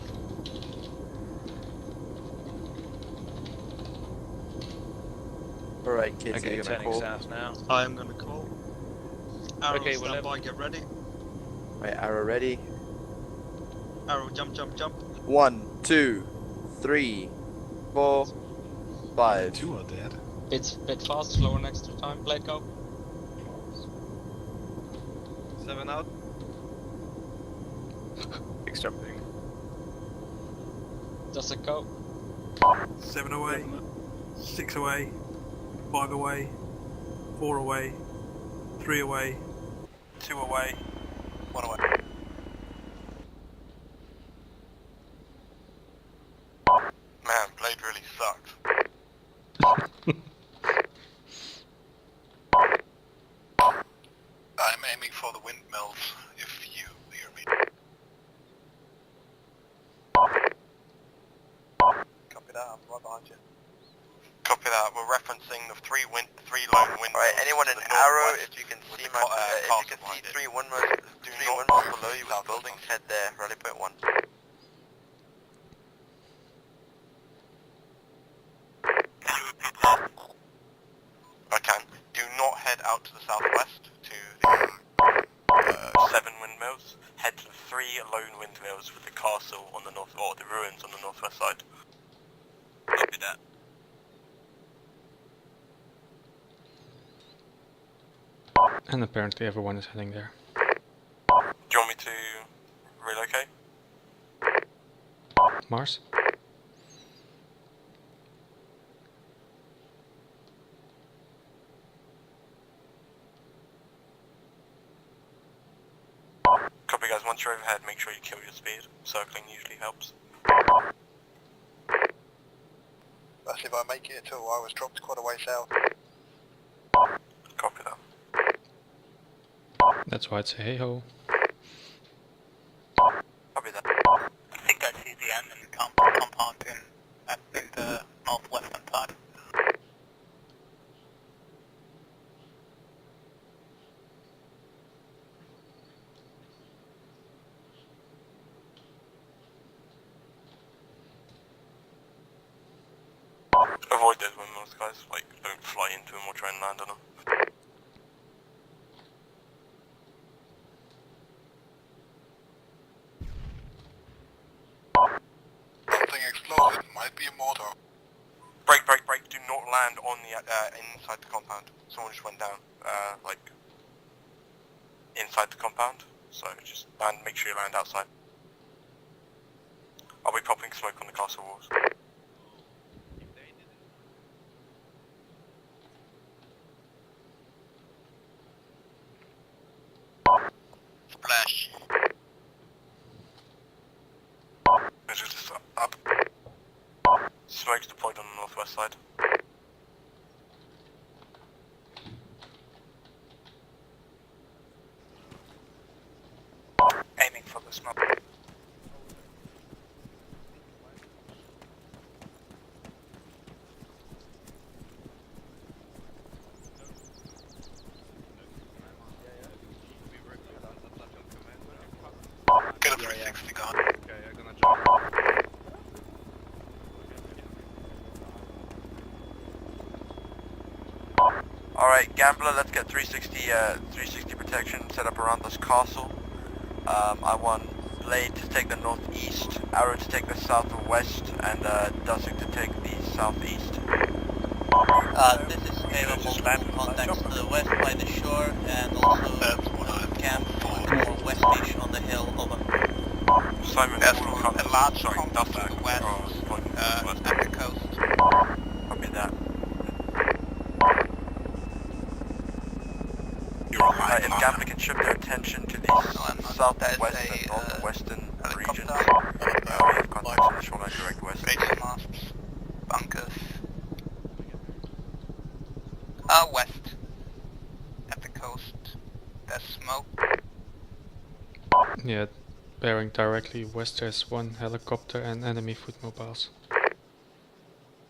Alright, kids, Okay, you're gonna turning call. south now. I am gonna call. Arrow, Okay, stand well, by, get ready. Right, arrow ready. Arrow, jump, jump, jump. 1, 2, 3, 4, 5. 2 are dead. It's a bit fast, slower next time. Blade, go. 7 out. Big jumping. Does it go? 7 away, 6 away, 5 away, 4 away, 3 away, 2 away, 1 away. Man, Blade really sucks. I'm aiming for the windmills, if you hear me. Copy that, I'm right behind you. Copy that, we're referencing the three lone windmills. Alright, anyone in arrow, if you can see my, if you can see 3 windmills below you with buildings, head there, rally point 1. I can. Do not head out to the southwest to the 7 windmills. Head to the 3 lone windmills with the castle on the north, or the ruins on the northwest side. Copy that. And apparently everyone is heading there. Do you want me to relocate? Mars? Copy guys, once you're overhead, make sure you kill your speed. Circling usually helps. That's if I make it at all. I was dropped quite a way south. Copy that. That's why it's a hey-ho. Copy that. I think I see the admin compound in the northwestern side. Avoid those windmills, guys. Like, don't fly into them or try and land on them. Something exploded. Might be a mortar. Break, break, break. Do not land on the, inside the compound. Someone just went down, like, inside the compound. So just land, make sure you land outside. I'll be popping smoke on the castle walls. Splash. Just up. Smoke's deployed on the northwest side. Aiming for the smoke. Get a 360 gun. Okay, I'm gonna jump. Alright, Gambler, let's get 360 protection set up around this castle. I want Blade to take the northeast, Arrow to take the southwest, and Dusik to take the southeast. This is favorable contacts to the west by the shore and also camp or west station on the hill, over. Simon, there's a large compass to the west, at the coast. Copy that. If Gambler can shift their attention to the southwest and northwestern regions, we have contacts on the shoreline direct west. Base masts, bunkers. West. At the coast. There's smoke. Yeah, bearing directly west there's one helicopter and enemy foot mobiles.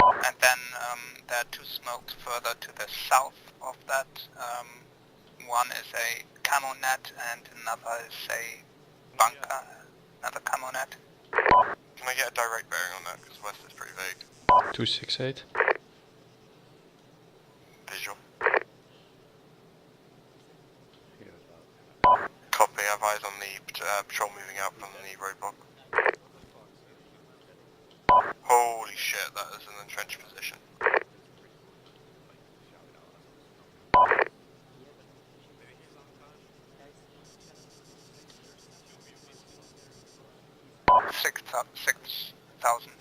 And then there are two smokes further to the south of that. One is a camo net and another is a bunker, another camo net. Can I get a direct bearing on that, because west is pretty vague. 268. Visual. Copy, I have eyes on the patrol moving out from the roadblock. Holy shit, that is an entrenched position. Six thousand.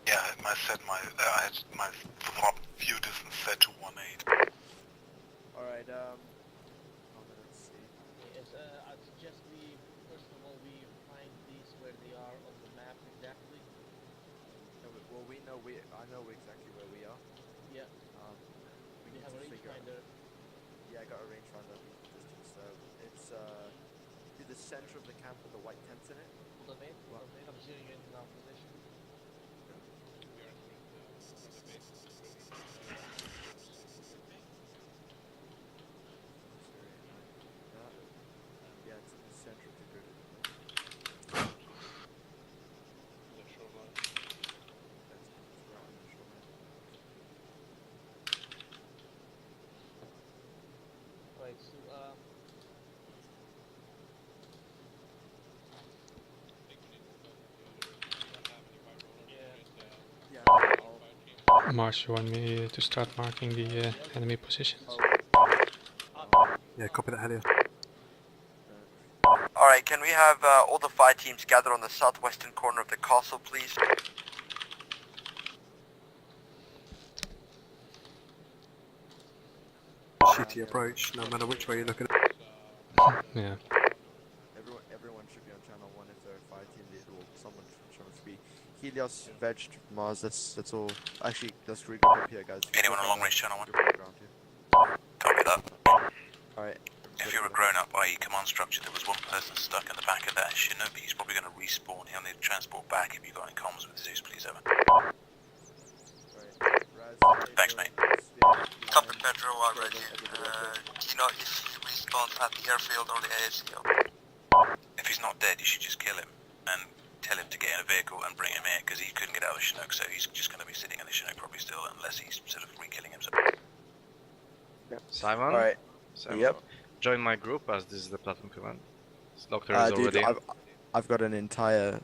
Yeah, I said my view distance set to 1.8. Alright, let's see. Yes, I'd suggest we, first of all, we find these where they are on the map exactly. No, well, I know exactly where we are. Yeah. We You need have to a figure out. rangefinder. Yeah, I got a rangefinder distance. It's to the center of the camp with the white tents in it. Hold on, mate. I'm zeroing in position. Yeah, it's in the center of the grid. Right, so Mars, you want me to start marking the enemy positions? Yeah, copy that, Helios. Alright, can we have all the fire teams gather on the southwestern corner of the castle, please? She mighty approach, no matter which way you look at it. Yeah. Everyone should be on channel 1 if they're a fire team leader, or someone should be. Helios, Veg, Mars, that's all. Actually, let's regroup up here, guys. Anyone on long range channel 1? Copy that. Alright. If you're a grown-up, i.e. command structure, there was one person stuck in the back of that Shinobi. He's probably going to respawn. He'll need to transport back. If you got any comms with Zeus, please, over. Thanks, mate. Copy, Pedro, I read you. Do you know if he respawns at the airfield or the AFCO? If he's not dead, you should just kill him and tell him to get in a vehicle and bring him here, because he couldn't get out of the Chinook, so he's just going to be sitting in the Chinook probably still, unless he's sort of re-killing himself. Simon? Alright. Simon, Yep. join my group, as this is the platform command. Doctor is Dude, already. I've got an entire,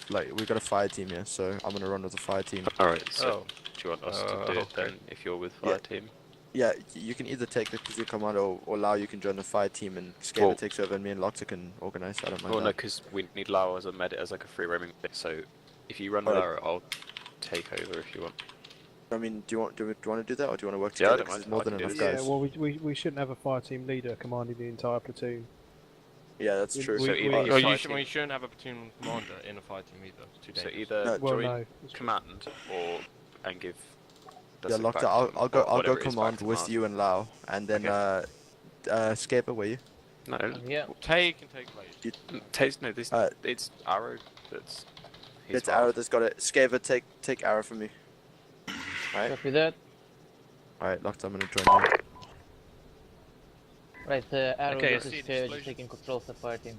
like, we've got a fire team here, so I'm gonna run with the fire team. Alright, so do you want us to do it okay. then, if you're with fire team? Yeah, you can either take the Kazoo command or Lau, you can join the fire team and Skater takes over and me and Locta can organize. I don't mind Well, that. no, because we need Lau as a medic, as like a free roaming bit, so if you run Alright. Lau, I'll take over if you want. I mean, do you want to do that, or do you want to work Yeah, I together? don't 'Cause mind. there's more I than can do enough this. guys. Yeah, well, we shouldn't have a fire team leader commanding the entire platoon. Yeah, that's We- true. we- So we- either No, fire we team- shouldn't have a platoon commander in a fire team either. It's too So dangerous. either Well, join no. command or and give. Yeah, Locta, I'll go command with command. you and Lau, and then Skaper, were you? No, Yeah. Take and take place. Taste no. This it's Arrow. That's. he's It's part Arrow of- that's got it. Skaper, take Arrow from me. Alright. Copy that. Alright, Locta, I'm gonna join you. Right, Arrow, Okay, I this see is the just explosion. taking control of the fire team.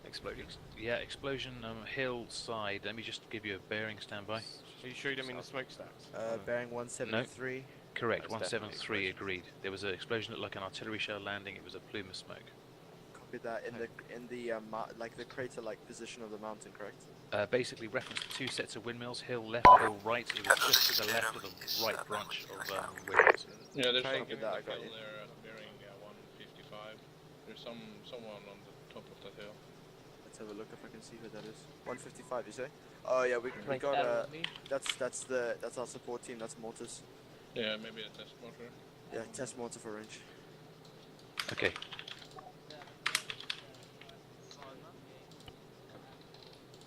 Explosion. Yeah, explosion. Hill side. Let me just give you a bearing. Standby. Are you sure you don't mean the smokestacks? Bearing 173. Correct. That was definitely 173. Agreed. There was an explosion that looked like an artillery shell landing. It was a plume of smoke. Copy that in the like the crater-like position of the mountain, correct? Basically referenced two sets of windmills. Hill left, hill right. It was just to the left of the right branch of windmills. Yeah, there's Copy something that, I on the got hill you. there bearing 155. There's someone on the top of that hill. Let's have a look if I can see who that is. 155, you say? Oh yeah, we Right, got Arrow with me. that's our support team. That's mortars. Yeah, maybe a test mortar. Yeah, test mortar for range. Okay.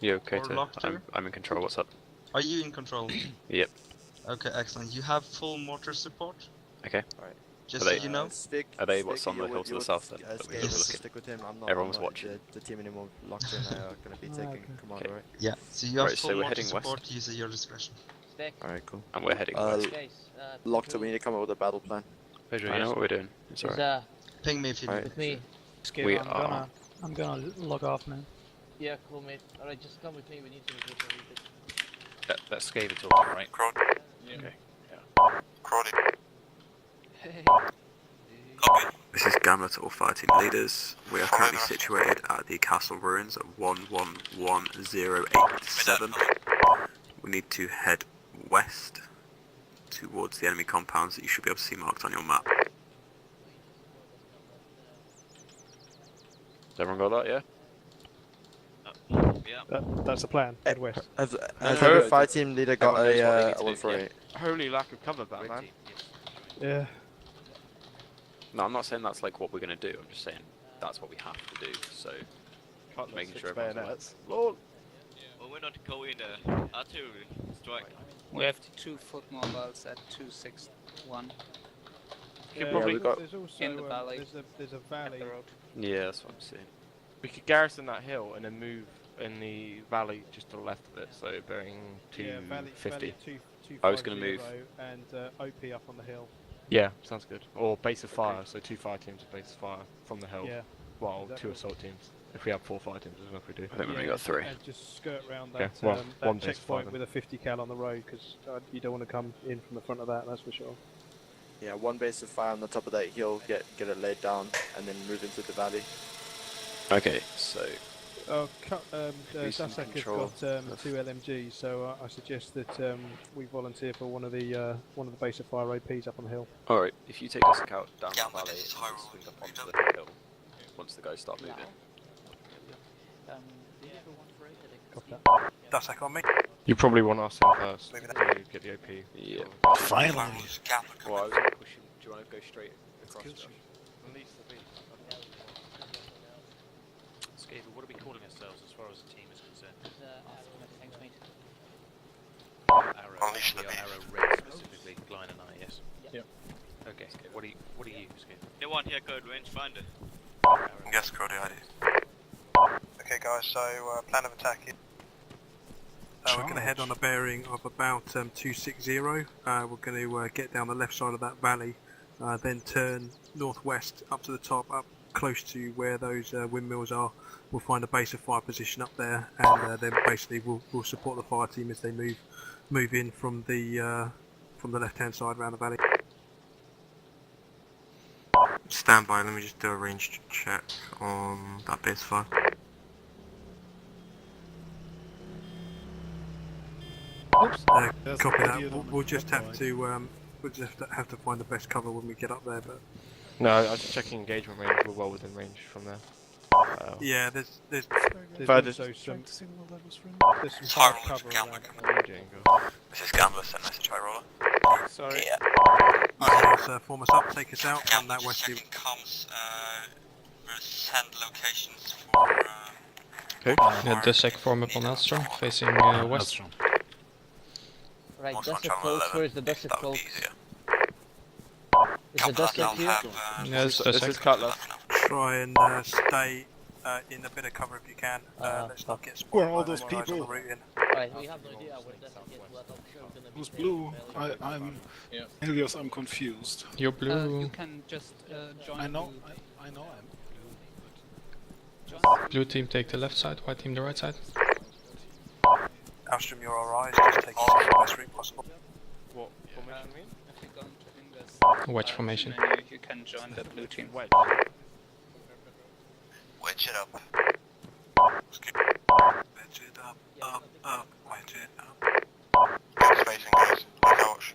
You okay? Or Locter? I'm in control. What's up? Are you in control? Yep. Okay, excellent. You have full mortar support. Okay. Alright. Just Are so they- you know. Are they what's on the hill to the south then? That we Skater, were just looking. stick with him. Everyone was I'm not watching. The team anymore. Locta and I are going to be taking command, Okay. right? Yeah. So you have Right, so full we're mortar heading west. support. Use at your discretion. Stack. Alright, cool. And we're heading Uh, west. Guys, Locta, we need to come up with a battle plan. Pedro, I know yes. what we're doing. It's is, alright. Ping me if you Alright. with me. We I'm are. gonna log off, man. Yeah, cool, mate. Alright, just come with me. We need to regroup a little bit. That's Skaver talking, right? Yeah. Okay. Hey. This is Gamma to all fire team leaders. We are currently situated at the castle ruins at 111087. We need to head west towards the enemy compounds that you should be able to see marked on your map. Has everyone got that? Yeah. That's the plan. Head west. Has no, every no, fire team leader got everyone knows what they need a to do, 148? Holy lack of cover, Batman. Yeah. No, I'm not saying that's like what we're gonna do. I'm just saying that's what we have to do. So making sure everyone's alert. Lol. Well, we're not going artillery strike. We have 2 foot mobiles at 261. Yeah, probably- we got, there's also in the valley. There's a valley. Yeah, that's what I'm saying. We could garrison that hill and then move in the valley just to the left of it, so bearing Yeah, valley 250. 250 I was gonna move. and OP up on the hill. Yeah, sounds good. Or base of fire, so 2 fire teams of base of fire from the hill. Yeah. Well, Exactly. 2 assault teams. If we have 4 fire teams, as well if we do. I think we've only got 3. And just skirt around Okay, that, well, that one base of checkpoint fire with a 50 cal on the road because you don't want to come in from the front of that. That's for sure. Yeah, one base of fire on the top of that hill, get it laid down, and then move into the valley. Okay, so Dusak has control got 2 LMGs, so I suggest that we volunteer for one of the base of fire OPs up on the hill. all right. If you take us out down the valley and swing up onto the hill once the guys start moving. Copy that. That's like on me. You probably want us in first to get the OP. Yeah. Finally. Well, I was pushing you want to go straight across? Josh? Release the beast. Skaver, what are we calling ourselves as far as the team is concerned? Arrow. Unleash the We are beast. Arrow Red specifically, Gline and I, yes? Yep. Okay, what are you, Skaver? The one here called rangefinder. Yes, Cody, I do. Okay, guys, so plan of attack is... We're going to head on a bearing of about 260. We're going to get down the left side of that valley, then turn northwest up to the top, up close to where those windmills are. We'll find a base of fire position up there, and then basically we'll support the fire team as they move in from the left-hand side around the valley. Stand by, let me just do a ranged check on that base fire. Oops. Copy that. We'll just have to find the best cover when we get up there. But No, I was just checking engagement range. We're well within range from there. yeah, there's further. also some It's hard High cover Roller around. This is Gambler, send message High Roller. Sorry. Yeah. Alright, form us up, take us out on that west view. Comms, send locations for... Okay. Yeah, the sec form up on Elstrom, facing west. Right, Most dust one of cloaks, channel where is the dust of that would be cloaks? easier. Is the dust I'll up here? have, Yes, This is Cutlass. Try and stay in a bit of cover if you can. Let's not get spoiled. Where are all by those the guys on people? the route in. Right, we have no idea where dust is, but I'm sure it's gonna be Who's safe, blue? fairly I'm Helios. I'm confused. You're blue. You can just join. I know. the- I know. I'm Blue team take the left side, white team the right side. Alstrom, you're alright. Just take us to the best route possible. What formation mean? If you go into this Wedge formation. menu, you can join the blue team. Wedge. Wedge it up. Wedge it up, wedge it up. Good spacing, guys. Couch.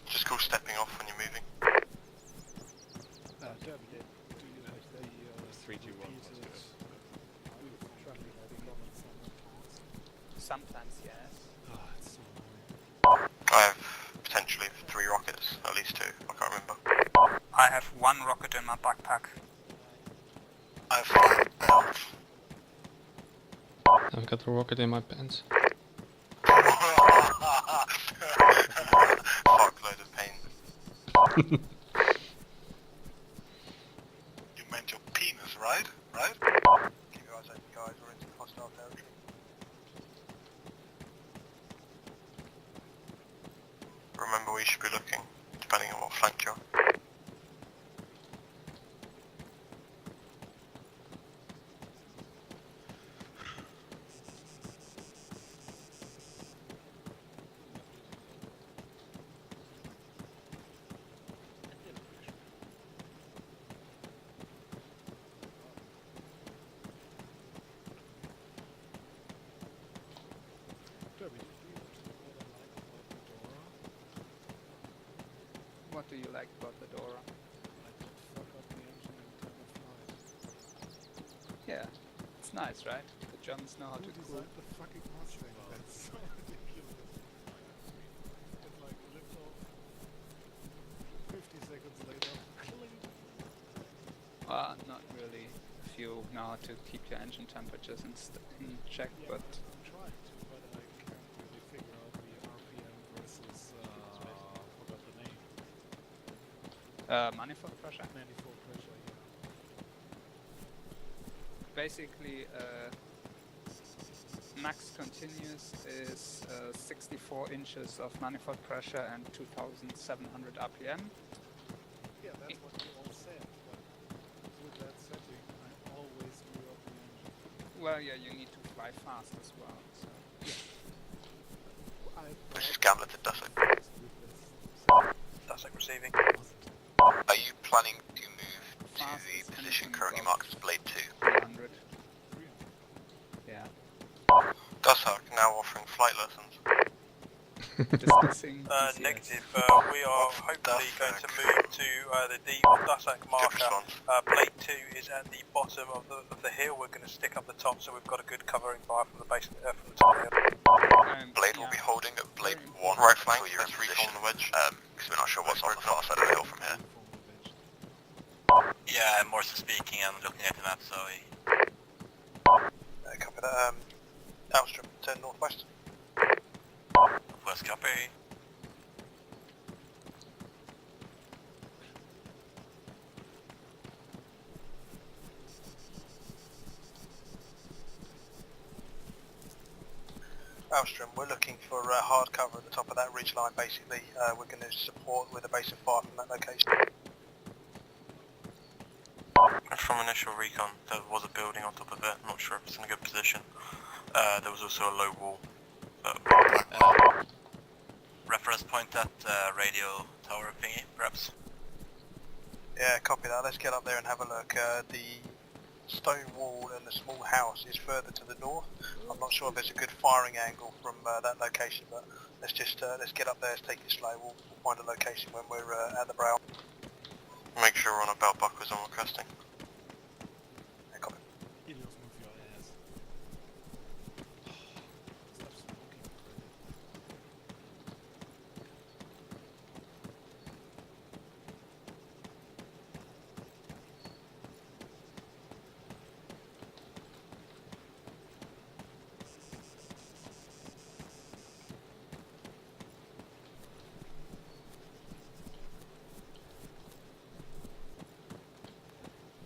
Just cool stepping off when you're moving. Derby, do you have the 3, 2, 1. Sometimes yes. It's so I have potentially 3 rockets, at least 2, I can't remember. I have 1 rocket in my backpack. I have 5 belts. I've got a rocket in my pants. Fuckload of pain. You meant your penis, right? Right? Keep your eyes open, guys, we're into hostile territory. Remember where you should be looking, depending on what flank you're on. What do you like about the Dora? Yeah, it's nice, right? The Germans know how to cool. the fucking Mustang? That's so ridiculous. It like lifts off 50 seconds later. Not really. If you know how to keep your engine temperatures in check, Yeah, but I'm trying to, but I can't really figure out the RPM versus forgot the name. manifold pressure. Manifold pressure. Yeah. Basically, max continuous is 64 inches of manifold pressure and 2,700 RPM. Yeah, that's what you all said. But with that setting, I always blew up the engine. Well, yeah, you need to fly fast as well. So. This is Gambler to Dussock. Dussock receiving. Are you planning to move to the position currently marked as Blade 2? 300. Yeah. Dussock now offering flight lessons. discussing. Negative. We are hopefully going to move to the D or Dusak marker. Blade 2 is at the bottom of the hill. We're going to stick up the top so we've got a good covering fire from the base from the top of the hill. Blade will be holding at Blade 1 right flank until you're in position, because we're not sure what's on the far side of the hill from here. Yeah, more so speaking, I'm looking at the map, so... Copy that. Outstrip, turn northwest. Northwest, copy. Alstrom, we're looking for hard cover at the top of that ridge line basically. We're going to support with a base of fire from that location. From initial recon, there was a building on top of it. I'm not sure if it's in a good position. There was also a low wall. Reference point at radio tower thingy, perhaps? Yeah, copy that. Let's get up there and have a look. The stone wall and the small house is further to the north. I'm not sure if there's a good firing angle from that location, but let's just let's get up there, let's take it slow. We'll find a location when we're at the brow. Make sure we're on a belt buckles and we're cresting. Yeah, copy. Helios, move your ass. Stop smoking.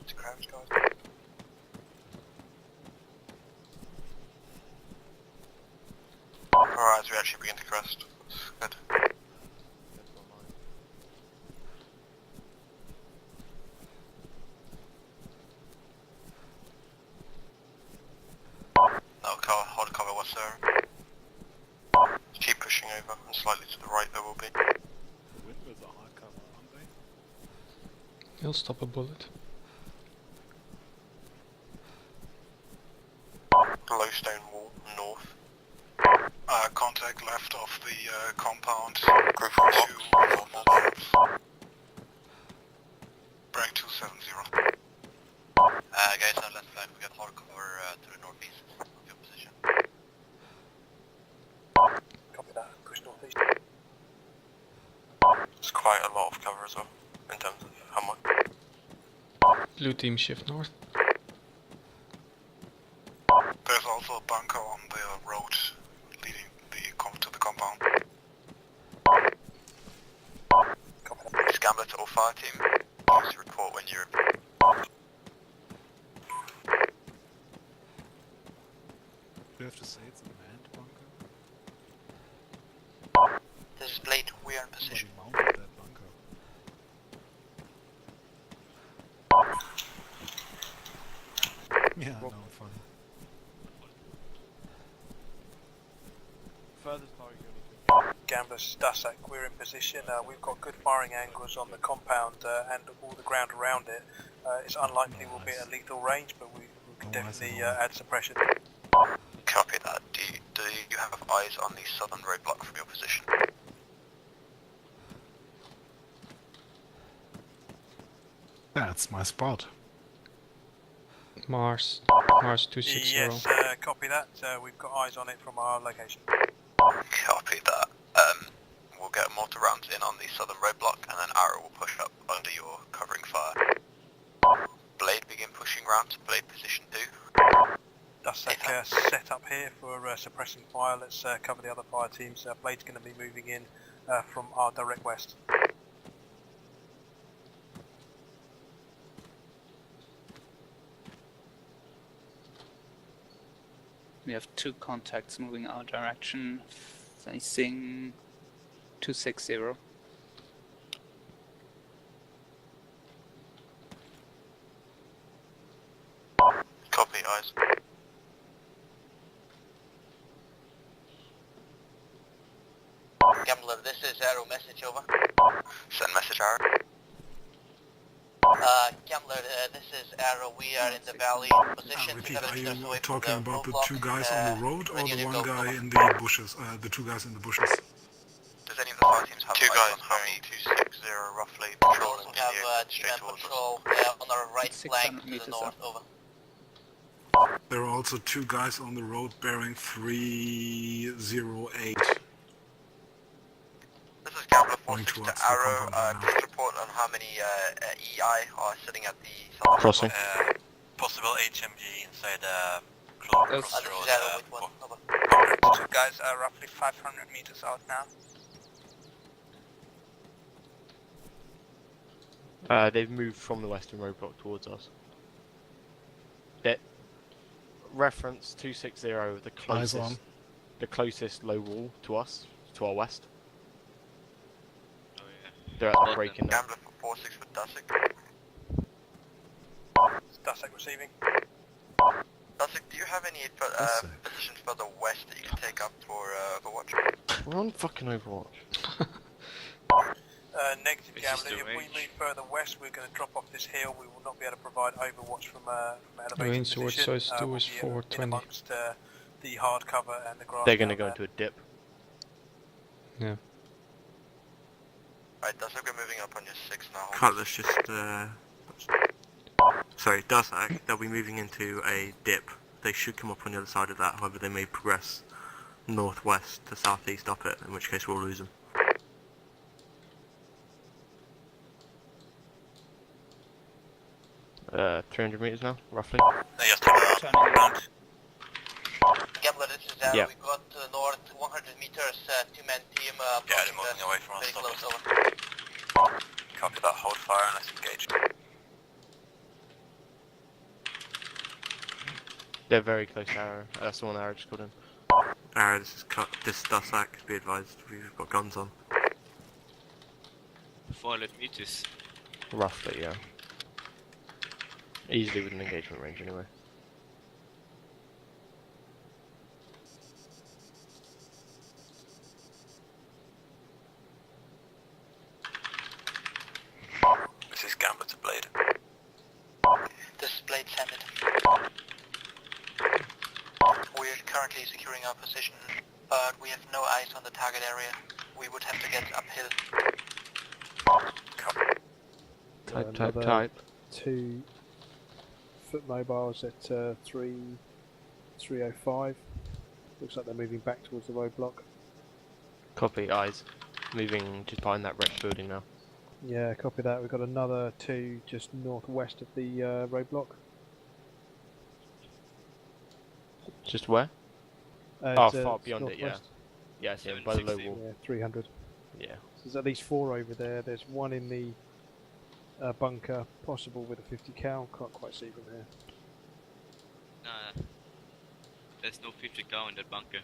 It's crouch, guys. Alright, as we actually begin to crest. That's good. That'll cover, hold cover west there. Keep pushing over, and slightly to the right there will be. The windmills are hard cover, aren't they? He'll stop a bullet. Low stone wall, north. Contact left of the compound. Group of blocks, north of blocks. Break 270. Guys, on left flank, we got hard cover to the northeast of your position. Copy that. Push northeast. It's quite a lot of cover as well, in terms of how much. Blue team shift north. There's also a bunker on the road leading to the compound. Scambler to 05 team. Please report when you're... Do you have to say it's a manned bunker? This is Blade, we are in position. Somebody mounted that bunker. Yeah, no, fine. Furthest target. Gambler's Dusak, we're in position. We've got good firing angles on the compound and all the ground around it. It's unlikely we'll be at a lethal range, but we can definitely add suppression. Copy that. Do you have eyes on the southern roadblock from your position? That's my spot. Mars 260. Yes, copy that. We've got eyes on it from our location. Copy that. We'll get mortar rounds in on the southern roadblock, and then Arrow will push up under your covering fire. Blade begin pushing round to Blade position 2. Dusak set up here for suppressing fire. Let's cover the other fire teams. Blade's going to be moving in from our direct west. We have 2 contacts moving our direction, facing 260. Copy, eyes. Gambler, this is Arrow, message over. Send message, Arrow. Gambler, this is Arrow, we are in the valley position. Repeat, are you talking about the 2 guys on the road or the 1 guy in the bushes? The 2 guys in the bushes. 2-man patrol on our right flank to the north, over. There are also 2 guys on the road bearing 308. This is Gambler Going 46 to towards the Arrow. compound right Please report on how many EI are sitting at the southern Crossing. Possible HMG inside This is Arrow with 1, over. 2 guys are roughly 500 meters out now. They've moved from the western roadblock towards us. Reference 260, the closest low wall to us, to our west. Oh yeah. They're at the break in there. Gambler 46 with Dusik. Dusik receiving. Dusik, do you have any positions further west that you can take up for Overwatch? We're on fucking Overwatch. Negative Gambler, if we move further west, we're going to drop off this hill. We will not be able to provide overwatch from elevated Range towards position. size 2 is We'll be 420. in amongst the hard cover and the grass. They're going to go into a dip. Yeah. Alright, Dusik, we're moving up on your 6 now. Cutlass just, sorry, Dusak, they'll be moving into a dip. They should come up on the other side of that, however they may progress northwest to southeast up it, in which case we'll lose them. 300 meters now, roughly. Yes, turn. Gambler, this is Arrow. Yeah. We got to the north 100 meters, 2-man team Yeah, they're approaching moving away from us. very close, over. Copy that, hold fire and let's engage. They're very close to Arrow. That's the one Arrow just called in. Arrow, this is Dusak, be advised, we've got guns on. 400 meters. Roughly, yeah. Easily within engagement range anyway. This is Gambler to Blade. This is Blade Sanded. We're currently securing our position, but we have no eyes on the target area. We would have to get uphill. Type. 2 foot mobiles at 305. Looks like they're moving back towards the roadblock. Copy, eyes. Moving just behind that wrecked building now. Yeah, copy that. We've got another 2 just northwest of the roadblock. Just where? It's, far beyond it, yeah. northwest. Yeah, so by the low wall. Yeah, 300. Yeah. So there's at least 4 over there. There's 1 in the bunker, possible with a 50 cal. Can't quite see from here. Nah. There's no 50 cal in that bunker.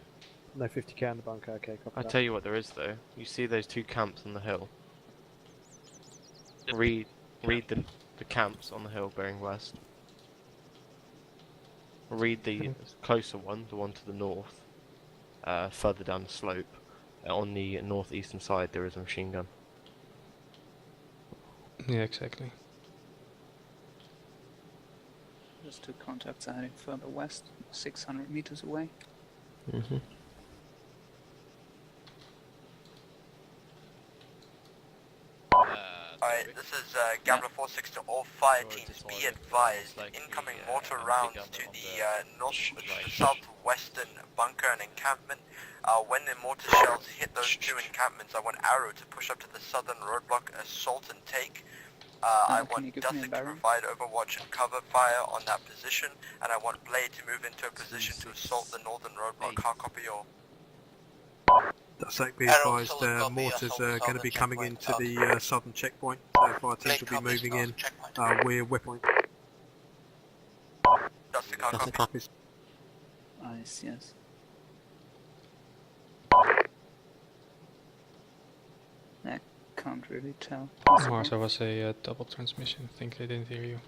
No 50 cal in the bunker. Okay, copy I that. tell you what there is though. You see those 2 camps on the hill? Read the camps on the hill bearing west. Read the closer one, the one to the north, further down the slope. On the northeastern side there is a machine gun. Yeah, exactly. Just 2 contacts are heading further west, 600 meters away. Mm-hmm. Alright, this is Gambler 46 to all fire teams. Be advised, incoming mortar rounds to the southwestern bunker and encampment. When the mortar shells hit those 2 encampments, I want Arrow to push up to the southern roadblock, assault and take. I want Dusik to provide overwatch and cover fire on that position, and I want Blade to move into a position to assault the northern roadblock. Hard copy all. Dusik, be advised, mortars are going to be coming into the southern checkpoint, so fire teams will be moving in. We're whippoint. Dusik, hard copy. Nice, yes. I can't really tell. Mars, there was a double transmission. I think they didn't hear you.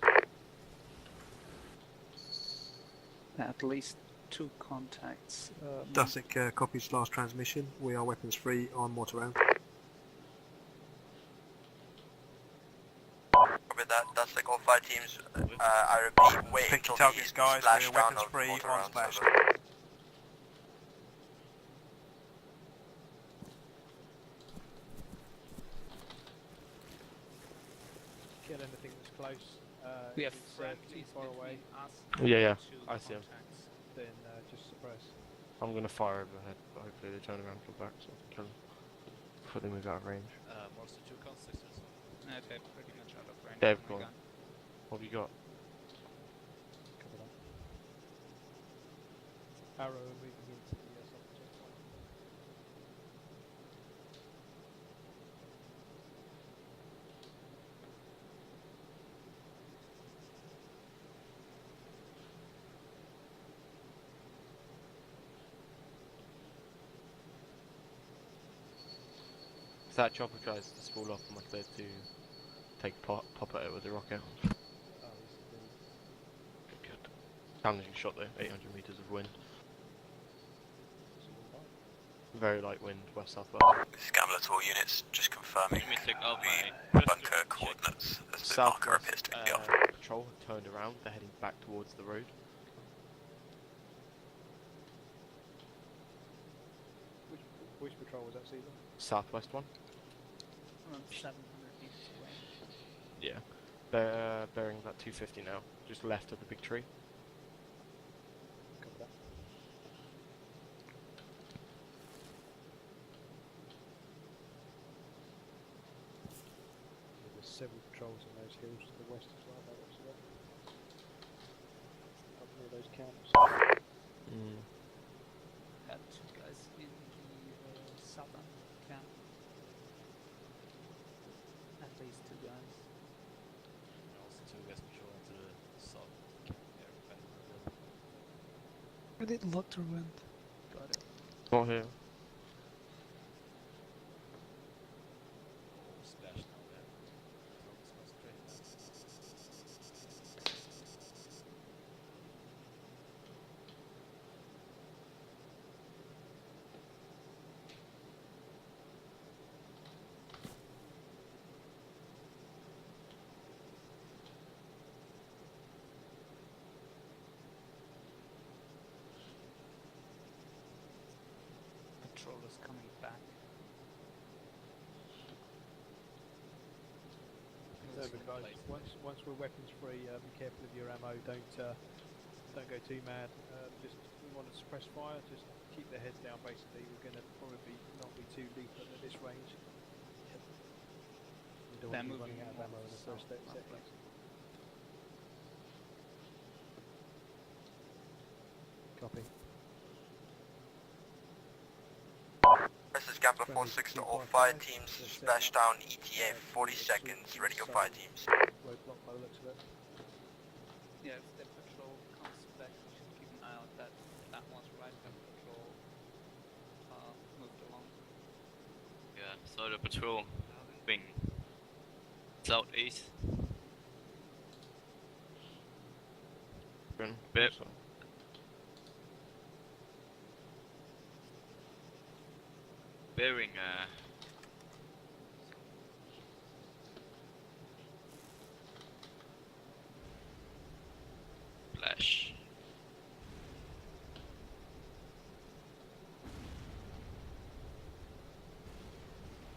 At least 2 contacts. Dusik copies last transmission. We are weapons free on mortar round. Copy that. Dusik, all fire teams. I repeat, wait Pick until your targets, the guys. splash We're down weapons of free mortar on rounds. splash. Over. Get an anything that's close. We if have it's friendlies too far away, between us Yeah, and two I see him. contacts. then just suppress. I'm gonna fire overhead, but hopefully they turn around and come back so I can kill them before they move out of range. Monster 2 consistence. Okay, pretty much out of range Dave, of go my on. gun. What have you got? Cover that. Arrow moving into the subject point. If that chopper tries to spool up, am I clear to take a pop at it with the rocket? Good, good. Challenging shot though, 800 meters of wind. Very light wind, west-southwest. Scamlet all units, just confirming Let me take off the bunker coordinates as the marker Southwest, appears to be the off. patrol have turned around, they're heading back towards the road. Which patrol was that, Caesar? Southwest one? Around 700 meters away. Yeah. They're bearing about 250 now, just left of the big tree. Cover that. There's several patrols in those hills to the west as well, by the looks of it. Up near those camps. Had two guys in the southern camp. At least two guys. Also 2 guys patrol into the south area back in the building. Where did Lotter went? Got it. Not here. Or splash down there. Focus concentrate that. Patrol is coming back. But guys, once we're weapons free, be careful of your ammo. Don't go too mad. Just we want to suppress fire. Just keep their heads down. Basically, we're going to probably not be too lethal at this range. We don't want to be running out of ammo in the first 30 seconds. Copy. This is Gamma 4-6 to all fire teams, splashdown ETA 40 seconds, ready your fire teams. Roadblock by the looks of it. Yeah, if the patrol comes back, we should keep an eye out that one's right hand patrol moved along. Yeah, so the patrol moving southeast. Bit. Bearing flash.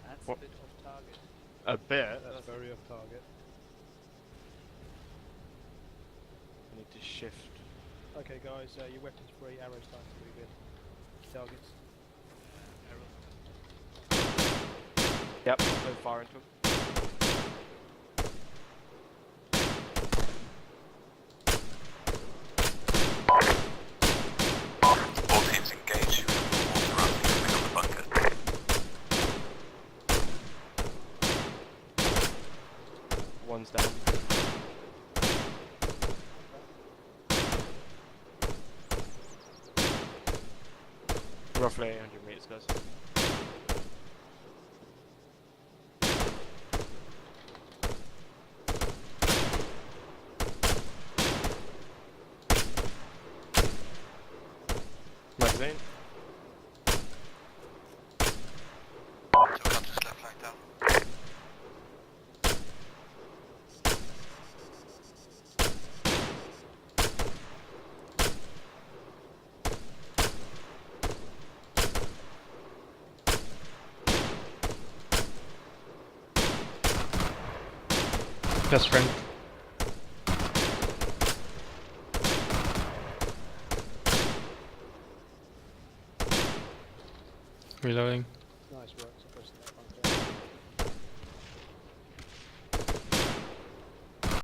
That's What? a bit off target. A bit? That's very off target. I need to shift. Okay, guys, your weapons free. Arrows starting to move in. Targets. Yep, no fire into him. All teams engage. Walk around and pick up the bunker. One's down. Roughly 800 meters, guys. Magazine. So cut this left flank down. best friend. Reloading.